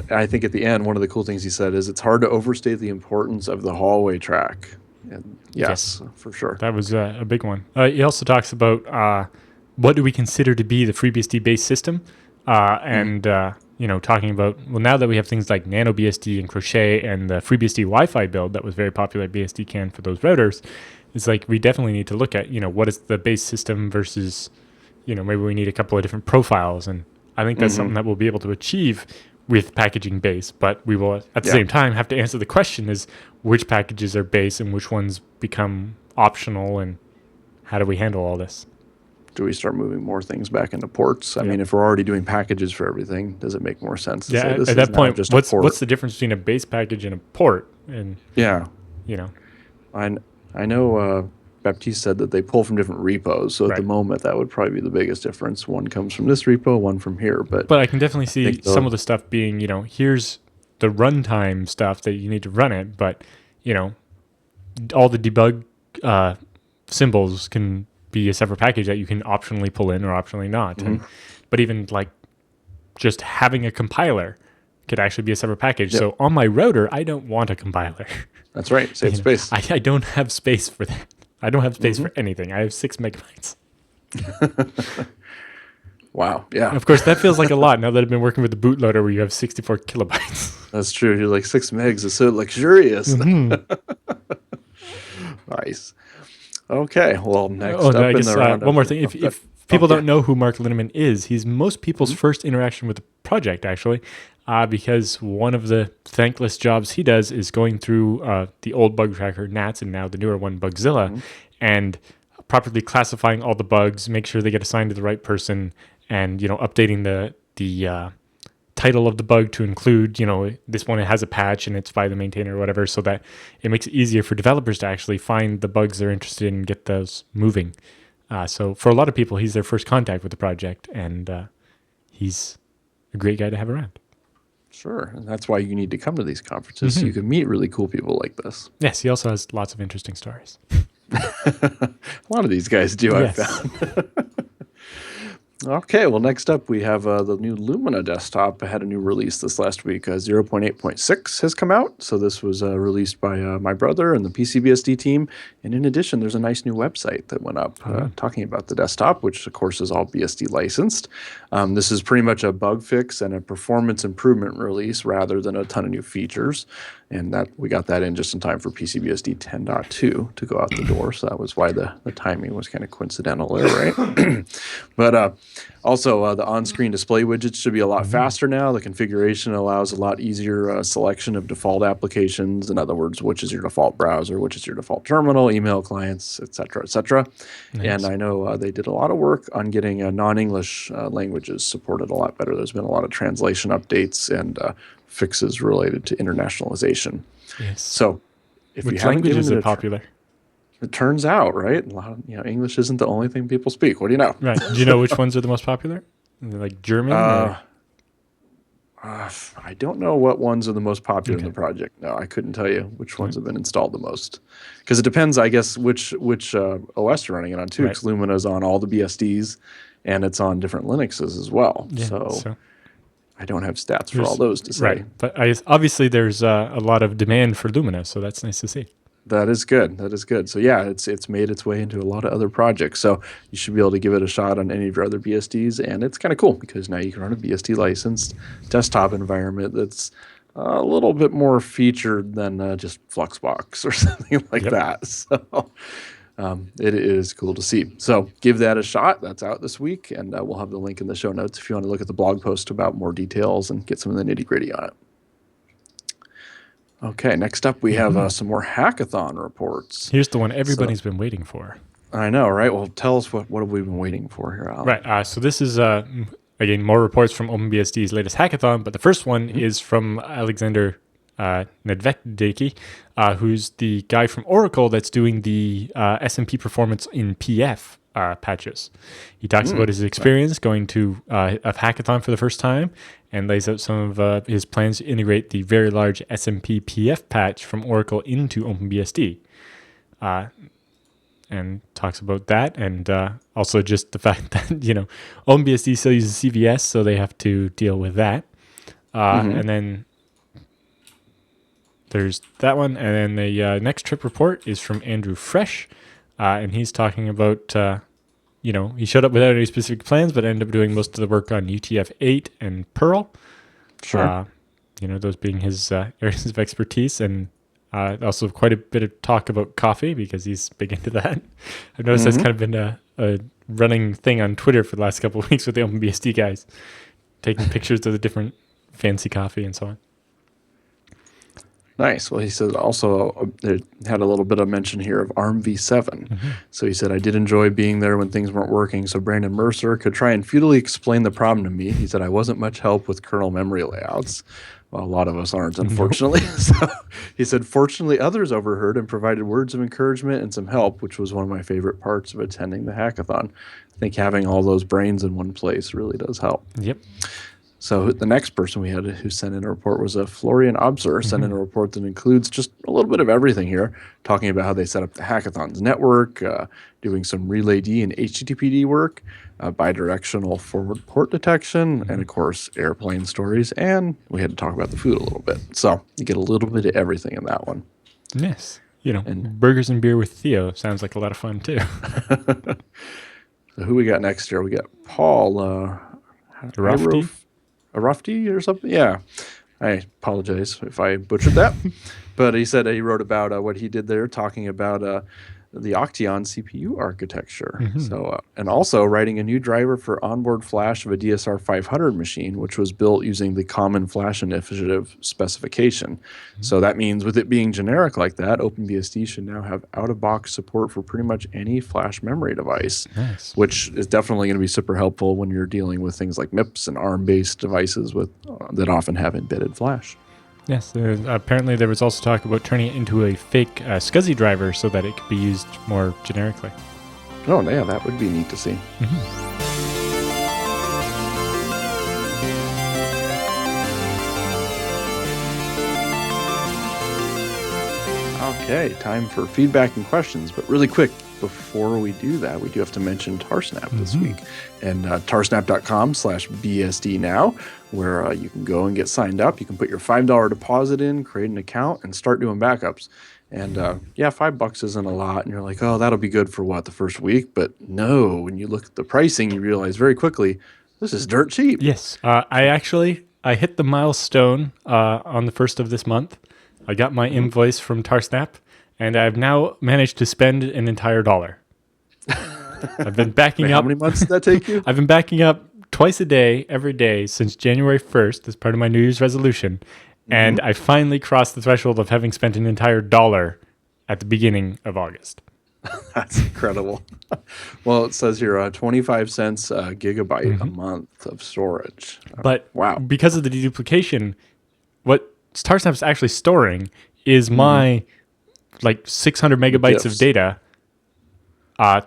I think at the end, one of the cool things he said is it's hard to overstate the importance of the hallway track. And yes, for sure. That was a big one. He also talks about what do we consider to be the FreeBSD-based system, and talking about, well, now that we have things like NanoBSD and Crochet and the FreeBSD Wi-Fi build that was very popular at BSD Can for those routers, it's like we definitely need to look at, what is the base system versus, maybe we need a couple of different profiles, and I think that's something that we'll be able to achieve with packaging base, but we will at the same time have to answer the question is which packages are base and which ones become optional, and how do we handle all this? Do we start moving more things back into ports? I mean, if we're already doing packages for everything, does it make more sense to say this at that point, just what's the difference between a base package and a port? And I know Baptiste said that they pull from different repos, so at the moment that would probably be the biggest difference. One comes from this repo, one from here. But I can definitely see some of the stuff being, here's the runtime stuff that you need to run it, but all the debug symbols can be a separate package that you can optionally pull in or optionally not. But even like just having a compiler could actually be a separate package. So on my router, I don't want a compiler. That's right. Save space. I don't have space for that. I don't have space for anything. I have 6 megabytes. Wow. Yeah. Of course, that feels like a lot now that I've been working with the bootloader where you have 64 kilobytes. That's true. You're like 6 megs is so luxurious. Nice. Okay. Well, next up in the round. One more thing. If people don't know who Mark Linneman is, he's most people's first interaction with the project, actually, because one of the thankless jobs he does is going through the old bug tracker, Nats, and now the newer one, Bugzilla, and properly classifying all the bugs, make sure they get assigned to the right person, and updating the title of the bug to include, this one has a patch and it's by the maintainer or whatever, so that it makes it easier for developers to actually find the bugs they're interested in and get those moving. So for a lot of people, he's their first contact with the project, and he's a great guy to have around. Sure. And that's why you need to come to these conferences so you can meet really cool people like this. Yes, he also has lots of interesting stories. A lot of these guys do, I've found. Okay, well, next up we have the new Lumina desktop. I had a new release this last week. 0.8.6 has come out. So this was released by my brother and the PCBSD team. And in addition, there's a nice new website that went up talking about the desktop, which of course is all BSD licensed. This is pretty much a bug fix and a performance improvement release rather than a ton of new features. And that we got that in just in time for PCBSD 10.2 to go out the door. So that was why the timing was kind of coincidental there, right? But also, the on-screen display widgets should be a lot faster now. The configuration allows a lot easier selection of default applications. In other words, which is your default browser, which is your default terminal, email clients, et cetera, et cetera. Nice. And I know they did a lot of work on getting non-English languages supported a lot better. There's been a lot of translation updates and fixes related to internationalization. Yes. So, if which you haven't languages are popular? It turns out, right? A lot of, English isn't the only thing people speak. What do you know? Right. Do you know which ones are the most popular? Like German? I don't know what ones are the most popular in the project. No, I couldn't tell you which ones have been installed the most. Because it depends, I guess, which OS you're running it on, too. Because Lumina is on all the BSDs, and it's on different Linuxes as well. Yeah, so I don't have stats for all those to say. Right. But obviously there's a lot of demand for Lumina, so that's nice to see. That is good. That is good. So yeah, it's made its way into a lot of other projects. So you should be able to give it a shot on any of your other BSDs, and it's kind of cool because now you can run a BSD licensed desktop environment that's a little bit more featured than just Fluxbox or something like that. So it is cool to see. So give that a shot. That's out this week, and we'll have the link in the show notes if you want to look at the blog post about more details and get some of the nitty-gritty on it. Okay, next up we have some more hackathon reports. Here's the one everybody's been waiting for. I know, right? Well, tell us what have we been waiting for here, Alan? Right, so this is, again, more reports from OpenBSD's latest hackathon, but the first one is from Alexander Nedvedicki, who's the guy from Oracle that's doing the SMP performance in PF patches. He talks about his experience going to a hackathon for the first time and lays out some of his plans to integrate the very large SMP PF patch from Oracle into OpenBSD. And talks about that, and also just the fact that, OpenBSD still uses CVS, so they have to deal with that. And then there's that one, and then the next trip report is from Andrew Fresh, and he's talking about, he showed up without any specific plans, but ended up doing most of the work on UTF-8 and Perl. Sure. Those being his areas of expertise, and also quite a bit of talk about coffee because he's big into that. I've noticed that's kind of been a running thing on Twitter for the last couple of weeks with the OpenBSD guys, taking pictures of the different fancy coffee and so on. Nice. Well, he said also it had a little bit of mention here of ARM v7. So he said, I did enjoy being there when things weren't working, so Brandon Mercer could try and futilely explain the problem to me. He said, I wasn't much help with kernel memory layouts. Well, a lot of us aren't, unfortunately. So he said, fortunately, others overheard and provided words of encouragement and some help, which was one of my favorite parts of attending the hackathon. I think having all those brains in one place really does help. Yep. So the next person we had who sent in a report was Florian Obser, sent in a report that includes just a little bit of everything here, talking about how they set up the hackathon's network, doing some RelayD and HTTPD work, bidirectional forward port detection, and of course, airplane stories. And we had to talk about the food a little bit. So you get a little bit of everything in that one. Yes. And burgers and beer with Theo sounds like a lot of fun too. So who we got next here? We got Paul Arufti or something? Yeah. I apologize if I butchered that. But he said he wrote about what he did there, talking about the Octeon CPU architecture. So, and also writing a new driver for onboard flash of a DSR 500 machine, which was built using the Common Flash Initiative specification. So that means with it being generic like that, OpenBSD should now have out-of-box support for pretty much any flash memory device, which is definitely going to be super helpful when you're dealing with things like MIPS and ARM-based devices with that often have embedded flash. Yes, apparently there was also talk about turning it into a fake SCSI driver so that it could be used more generically. Oh, yeah, that would be neat to see. Okay, time for feedback and questions, but really quick, before we do that, we do have to mention Tarsnap this week, and tarsnap.com/BSD Now, where you can go and get signed up. You can put your $5 deposit in, create an account, and start doing backups. And yeah, $5 isn't a lot, and you're like, oh, that'll be good for what, the first week? But no, when you look at the pricing, you realize very quickly this is dirt cheap. Yes, I hit the milestone on the 1st of this month. I got my invoice from Tarsnap, and I've now managed to spend an entire $1. I've been backing up. How many months did that take you? I've been backing up twice a day, every day, since January 1st as part of my New Year's resolution. And I finally crossed the threshold of having spent an entire $1 at the beginning of August. That's incredible. Well, it says here 25 cents a gigabyte a month of storage. But wow, because of the deduplication, what Tarsnap's actually storing is my like 600 megabytes of data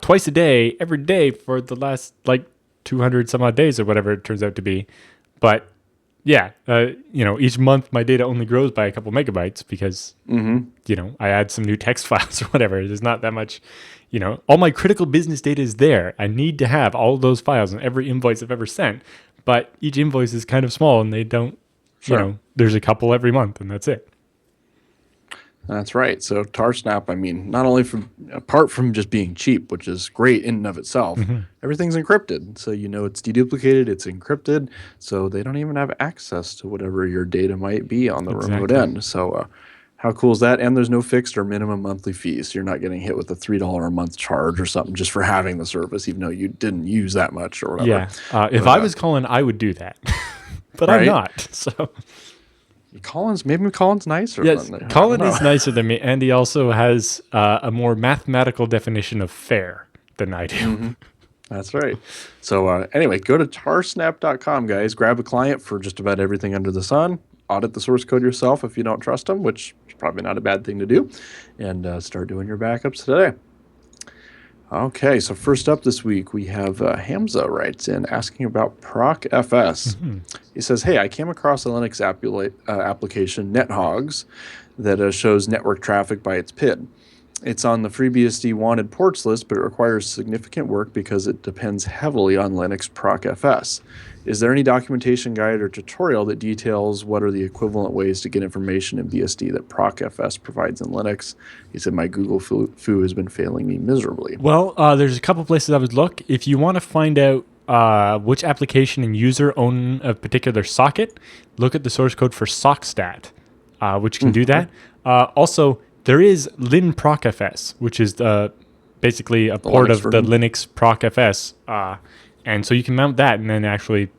twice a day, every day for the last like 200 some odd days or whatever it turns out to be. But yeah, each month my data only grows by a couple megabytes because, I add some new text files or whatever. There's not that much, all my critical business data is there. I need to have all of those files and every invoice I've ever sent, but each invoice is kind of small and they don't, there's a couple every month and that's it. That's right. So Tarsnap, I mean, not only apart from just being cheap, which is great in and of itself, everything's encrypted. So it's deduplicated, it's encrypted, so they don't even have access to whatever your data might be on the remote end. So how cool is that? And there's no fixed or minimum monthly fees. So you're not getting hit with a $3 a month charge or something just for having the service, even though you didn't use that much or whatever. Yeah. If I was Colin, I would do that. But I'm not. So maybe Colin's nicer. Yes, Colin is nicer than me, and he also has a more mathematical definition of fair than I do. That's right. So anyway, go to tarsnap.com, guys. Grab a client for just about everything under the sun. Audit the source code yourself if you don't trust them, which is probably not a bad thing to do, and start doing your backups today. Okay, so first up this week, we have Hamza writes in asking about procfs. He says, hey, I came across a Linux application, NetHogs, that shows network traffic by its PID. It's on the FreeBSD wanted ports list, but it requires significant work because it depends heavily on Linux procfs. Is there any documentation guide or tutorial that details what are the equivalent ways to get information in BSD that procfs provides in Linux? He said, my Google foo has been failing me miserably. Well, there's a couple places I would look. If you want to find out which application and user own a particular socket, look at the source code for sockstat, which can do that. Also, there is linprocfs, which is basically a port of the Linux procfs. And so you can mount that, and then actually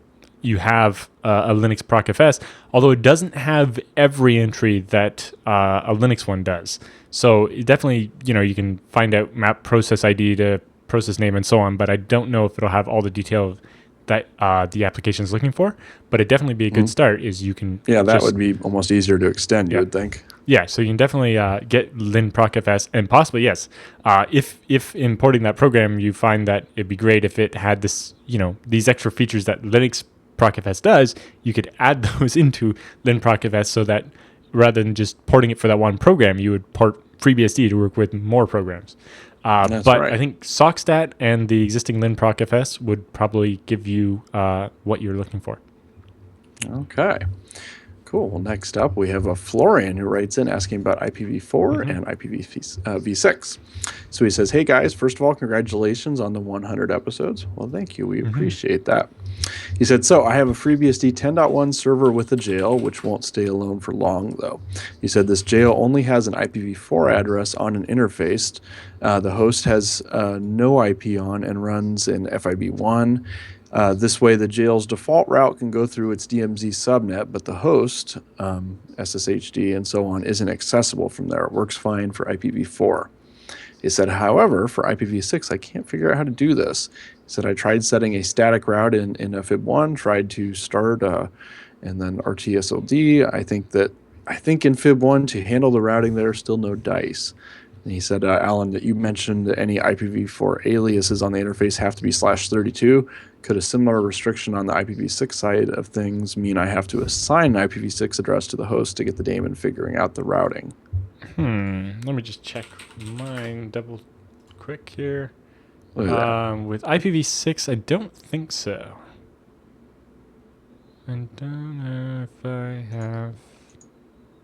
you have a Linux procfs, although it doesn't have every entry that a Linux one does. So it definitely, you can find out map process ID to process name and so on, but I don't know if it'll have all the detail that the application is looking for. But it'd definitely be a good start is you can... Yeah, that would be almost easier to extend, you would think. Yeah, so you can definitely get linprocfs, and possibly, yes, if importing that program, you find that it'd be great if it had this, these extra features that Linux procfs does, you could add those into linprocfs so that rather than just porting it for that one program, you would port FreeBSD to work with more programs. But right. I think sockstat and the existing linprocfs would probably give you what you're looking for. Okay. Cool. Well, next up, we have a Florian who writes in asking about IPv4 and IPv6. So he says, hey guys, first of all, congratulations on the 100 episodes. Well, thank you. We appreciate that. He said, so I have a FreeBSD 10.1 server with a jail, which won't stay alone for long, though. He said this jail only has an IPv4 address on an interface. The host has no IP on and runs in FIB1. This way, the jail's default route can go through its DMZ subnet, but the host, SSHD and so on, isn't accessible from there. It works fine for IPv4. He said, however, for IPv6, I can't figure out how to do this. He said, I tried setting a static route in FIB1, tried to start and then RTSLD. I think in FIB1 to handle the routing there's still no dice. And he said, Alan, that you mentioned that any IPv4 aliases on the interface have to be /32. Could a similar restriction on the IPv6 side of things mean I have to assign an IPv6 address to the host to get the daemon figuring out the routing? Let me just check mine double quick here. Look at that. With IPv6, I don't think so. I don't know if I have...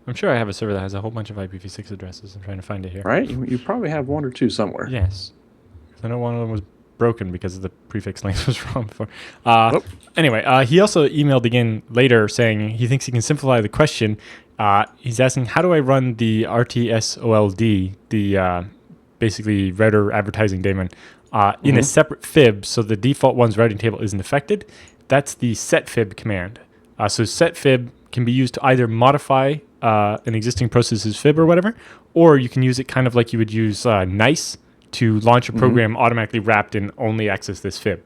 I'm sure I have a server that has a whole bunch of IPv6 addresses. I'm trying to find it here. Right? You probably have one or two somewhere. Yes. I know one of them was broken because the prefix length was wrong before. Anyway, he also emailed again later saying he thinks he can simplify the question. He's asking, how do I run the RTSOLD, the basically router advertising daemon, in a separate fib so the default one's routing table isn't affected? That's the setfib command. So setfib can be used to either modify an existing process's fib or whatever, or you can use it kind of like you would use nice to launch a program automatically wrapped in only access this fib.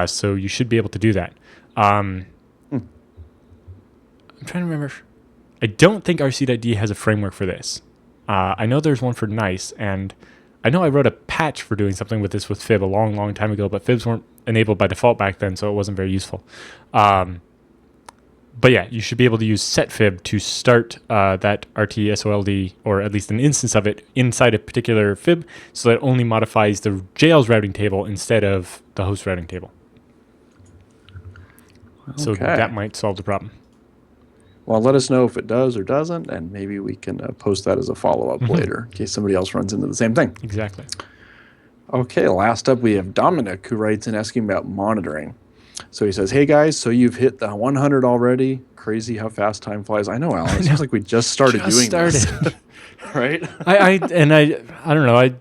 So you should be able to do that. I'm trying to remember. I don't think RC.D has a framework for this. I know there's one for nice, and I know I wrote a patch for doing something with this with fib a long, long time ago, but fibs weren't enabled by default back then, so it wasn't very useful. But yeah, you should be able to use setfib to start that RTSOLD, or at least an instance of it, inside a particular fib, so that it only modifies the jail's routing table instead of the host routing table. Okay. So that might solve the problem. Well, let us know if it does or doesn't, and maybe we can post that as a follow-up later in case somebody else runs into the same thing. Exactly. Okay, last up we have Dominic, who writes in asking about monitoring. So he says, hey guys, so you've hit the 100 already? Crazy how fast time flies. I know, Alan. It seems like we just started doing this. Right? I don't know.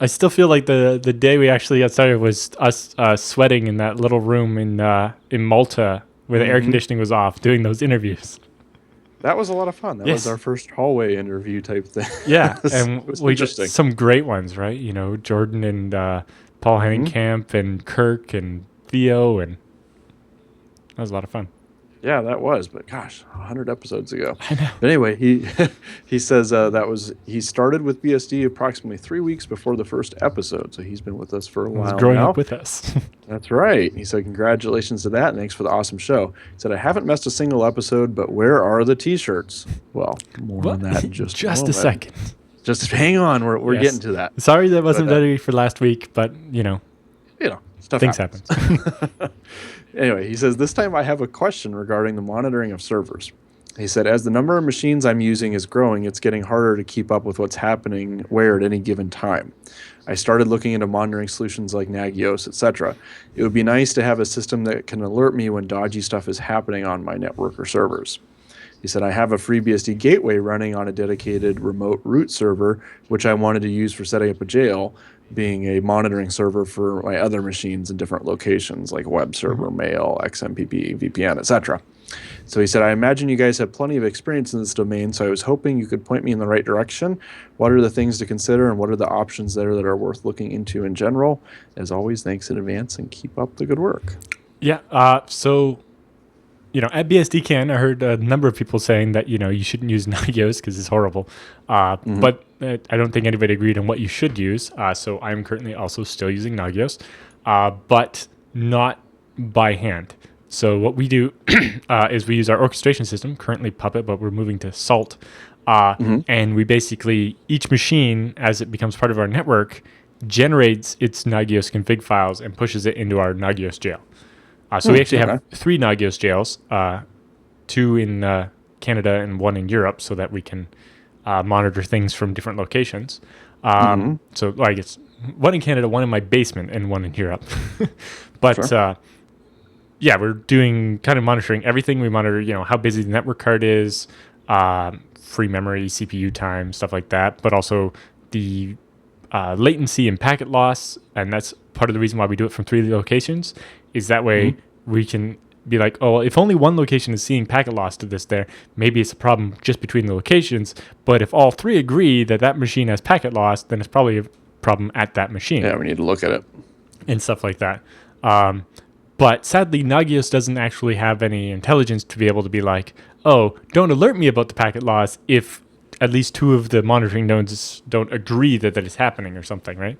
I still feel like the day we actually got started was us sweating in that little room in Malta where the air conditioning was off doing those interviews. That was a lot of fun. That was our first hallway interview type thing. Yeah, and we got some great ones, right? You know, Jordan and Paul Henningkamp and Kirk and Theo, and that was a lot of fun. Yeah, that was, but gosh, 100 episodes ago. I know. But anyway, he says he started with BSD approximately 3 weeks before the first episode, so he's been with us for a while now. He's growing up with us. That's right. He said, congratulations to that, and thanks for the awesome show. He said, I haven't missed a single episode, but where are the T-shirts? Well, more on that in just a second. Just hang on, we're getting to that. Sorry that wasn't ready for last week, but stuff things happen. Anyway, he says, this time I have a question regarding the monitoring of servers. He said, as the number of machines I'm using is growing, it's getting harder to keep up with what's happening where at any given time. I started looking into monitoring solutions like Nagios, etc. It would be nice to have a system that can alert me when dodgy stuff is happening on my network or servers. He said, I have a FreeBSD gateway running on a dedicated remote root server, which I wanted to use for setting up a jail, being a monitoring server for my other machines in different locations like web server, mail, XMPP, VPN, etc. So he said, I imagine you guys have plenty of experience in this domain, so I was hoping you could point me in the right direction. What are the things to consider, and what are the options there that are worth looking into in general? As always, thanks in advance, and keep up the good work. Yeah, so at BSDCan, I heard a number of people saying that, you shouldn't use Nagios because it's horrible. But I don't think anybody agreed on what you should use. So I'm currently also still using Nagios, but not by hand. So what we do is we use our orchestration system, currently Puppet, but we're moving to Salt. And we basically, each machine, as it becomes part of our network, generates its Nagios config files and pushes it into our Nagios jail. So we actually have 3 Nagios jails. 2 in Canada and 1 in Europe, so that we can monitor things from different locations. So like it's 1 in Canada, 1 in my basement, and 1 in Europe. But Sure. yeah, we're doing kind of monitoring everything. We monitor, how busy the network card is, free memory, CPU time, stuff like that, but also the latency and packet loss. And that's part of the reason why we do it from 3 locations, is that way we can be like, oh, well, if only one location is seeing packet loss to this there, maybe it's a problem just between the locations. But if all 3 agree that that machine has packet loss, then it's probably a problem at that machine. Yeah, we need to look at it. And stuff like that. But sadly, Nagios doesn't actually have any intelligence to be able to be like, oh, don't alert me about the packet loss if at least 2 of the monitoring nodes don't agree that is happening or something, right?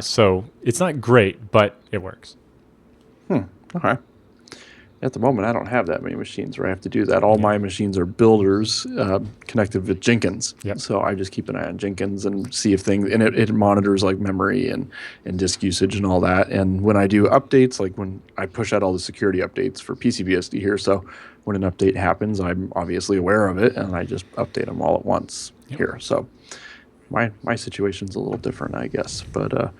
So it's not great, but it works. Okay. At the moment, I don't have that many machines where I have to do that. All my machines are builders connected with Jenkins. Yep. So I just keep an eye on Jenkins and see if things, and it monitors like memory and disk usage and all that. And when I do updates, like when I push out all the security updates for PCBSD here, so when an update happens, I'm obviously aware of it, and I just update them all at once here. So my situation's a little different, I guess. But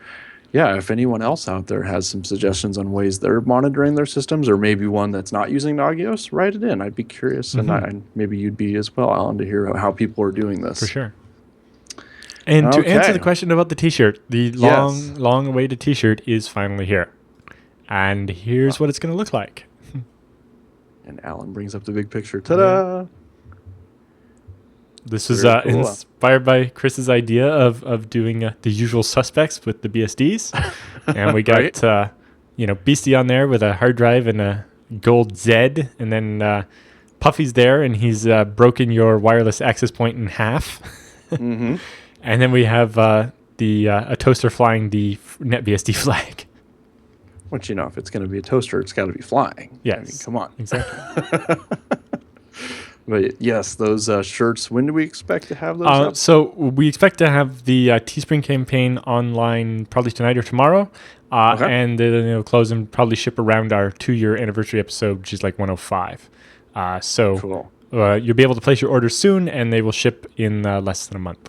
yeah, if anyone else out there has some suggestions on ways they're monitoring their systems, or maybe one that's not using Nagios, write it in. I'd be curious, and maybe you'd be as well, Alan, to hear how people are doing this. For sure. And to answer the question about the T-shirt, the long-awaited T-shirt is finally here. And here's what it's going to look like. And Alan brings up the big picture. Ta-da! This is inspired by Chris's idea of doing the usual suspects with the BSDs. And we got, BSD on there with a hard drive and a gold Z. And then Puffy's there, and he's broken your wireless access point in half. And then we have a toaster flying the NetBSD flag. Which, if it's going to be a toaster, it's got to be flying. Yes. I mean, come on. Exactly. But yes, those shirts, when do we expect to have those up? So we expect to have the Teespring campaign online probably tonight or tomorrow. And then it'll close and probably ship around our 2-year anniversary episode, which is like 105. Cool. You'll be able to place your orders soon, and they will ship in less than a month.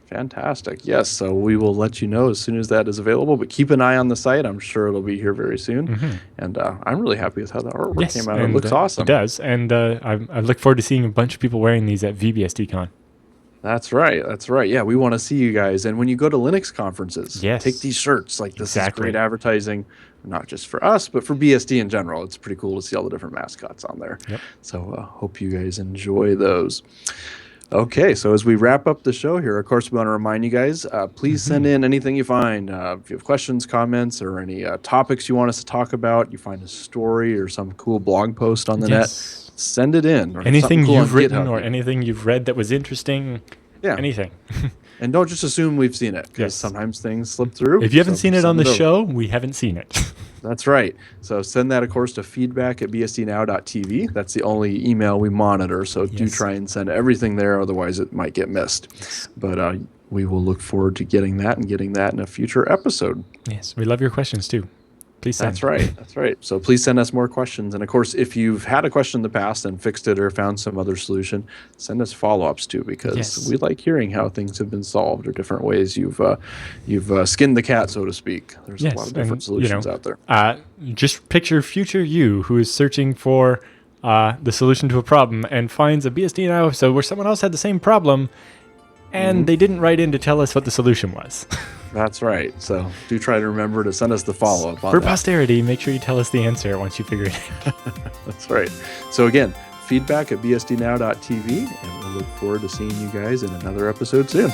Fantastic. Yes, so we will let you know as soon as that is available, but keep an eye on the site. I'm sure it'll be here very soon. And I'm really happy with how the artwork came out. It looks awesome. It does, and I look forward to seeing a bunch of people wearing these at FreeBSD That's right. Yeah, we want to see you guys. And when you go to Linux conferences, take these shirts. Like, this is great advertising, not just for us, but for BSD in general. It's pretty cool to see all the different mascots on there. Yep. So hope you guys enjoy those. Okay, so as we wrap up the show here, of course, we want to remind you guys, please send in anything you find. If you have questions, comments, or any topics you want us to talk about, you find a story or some cool blog post on the net, send it in. Or anything cool you've written or anything you've read that was interesting, anything. And don't just assume we've seen it, because sometimes things slip through. If you haven't seen it on the show, we haven't seen it. That's right. So send that, of course, to feedback@bsdnow.tv. That's the only email we monitor, so do try and send everything there, otherwise it might get missed. But we will look forward to getting that in a future episode. Yes, we love your questions too. Please send. That's right. So please send us more questions. And of course, if you've had a question in the past and fixed it or found some other solution, send us follow-ups too, because we like hearing how things have been solved or different ways you've skinned the cat, so to speak. There's a lot of different solutions out there. Just picture future you who is searching for the solution to a problem and finds a BSD Now episode where someone else had the same problem and they didn't write in to tell us what the solution was. That's right. So do try to remember to send us the follow-up on for that. Posterity, make sure you tell us the answer once you figure it out. That's right. So again, feedback@bsdnow.tv, and we'll look forward to seeing you guys in another episode soon.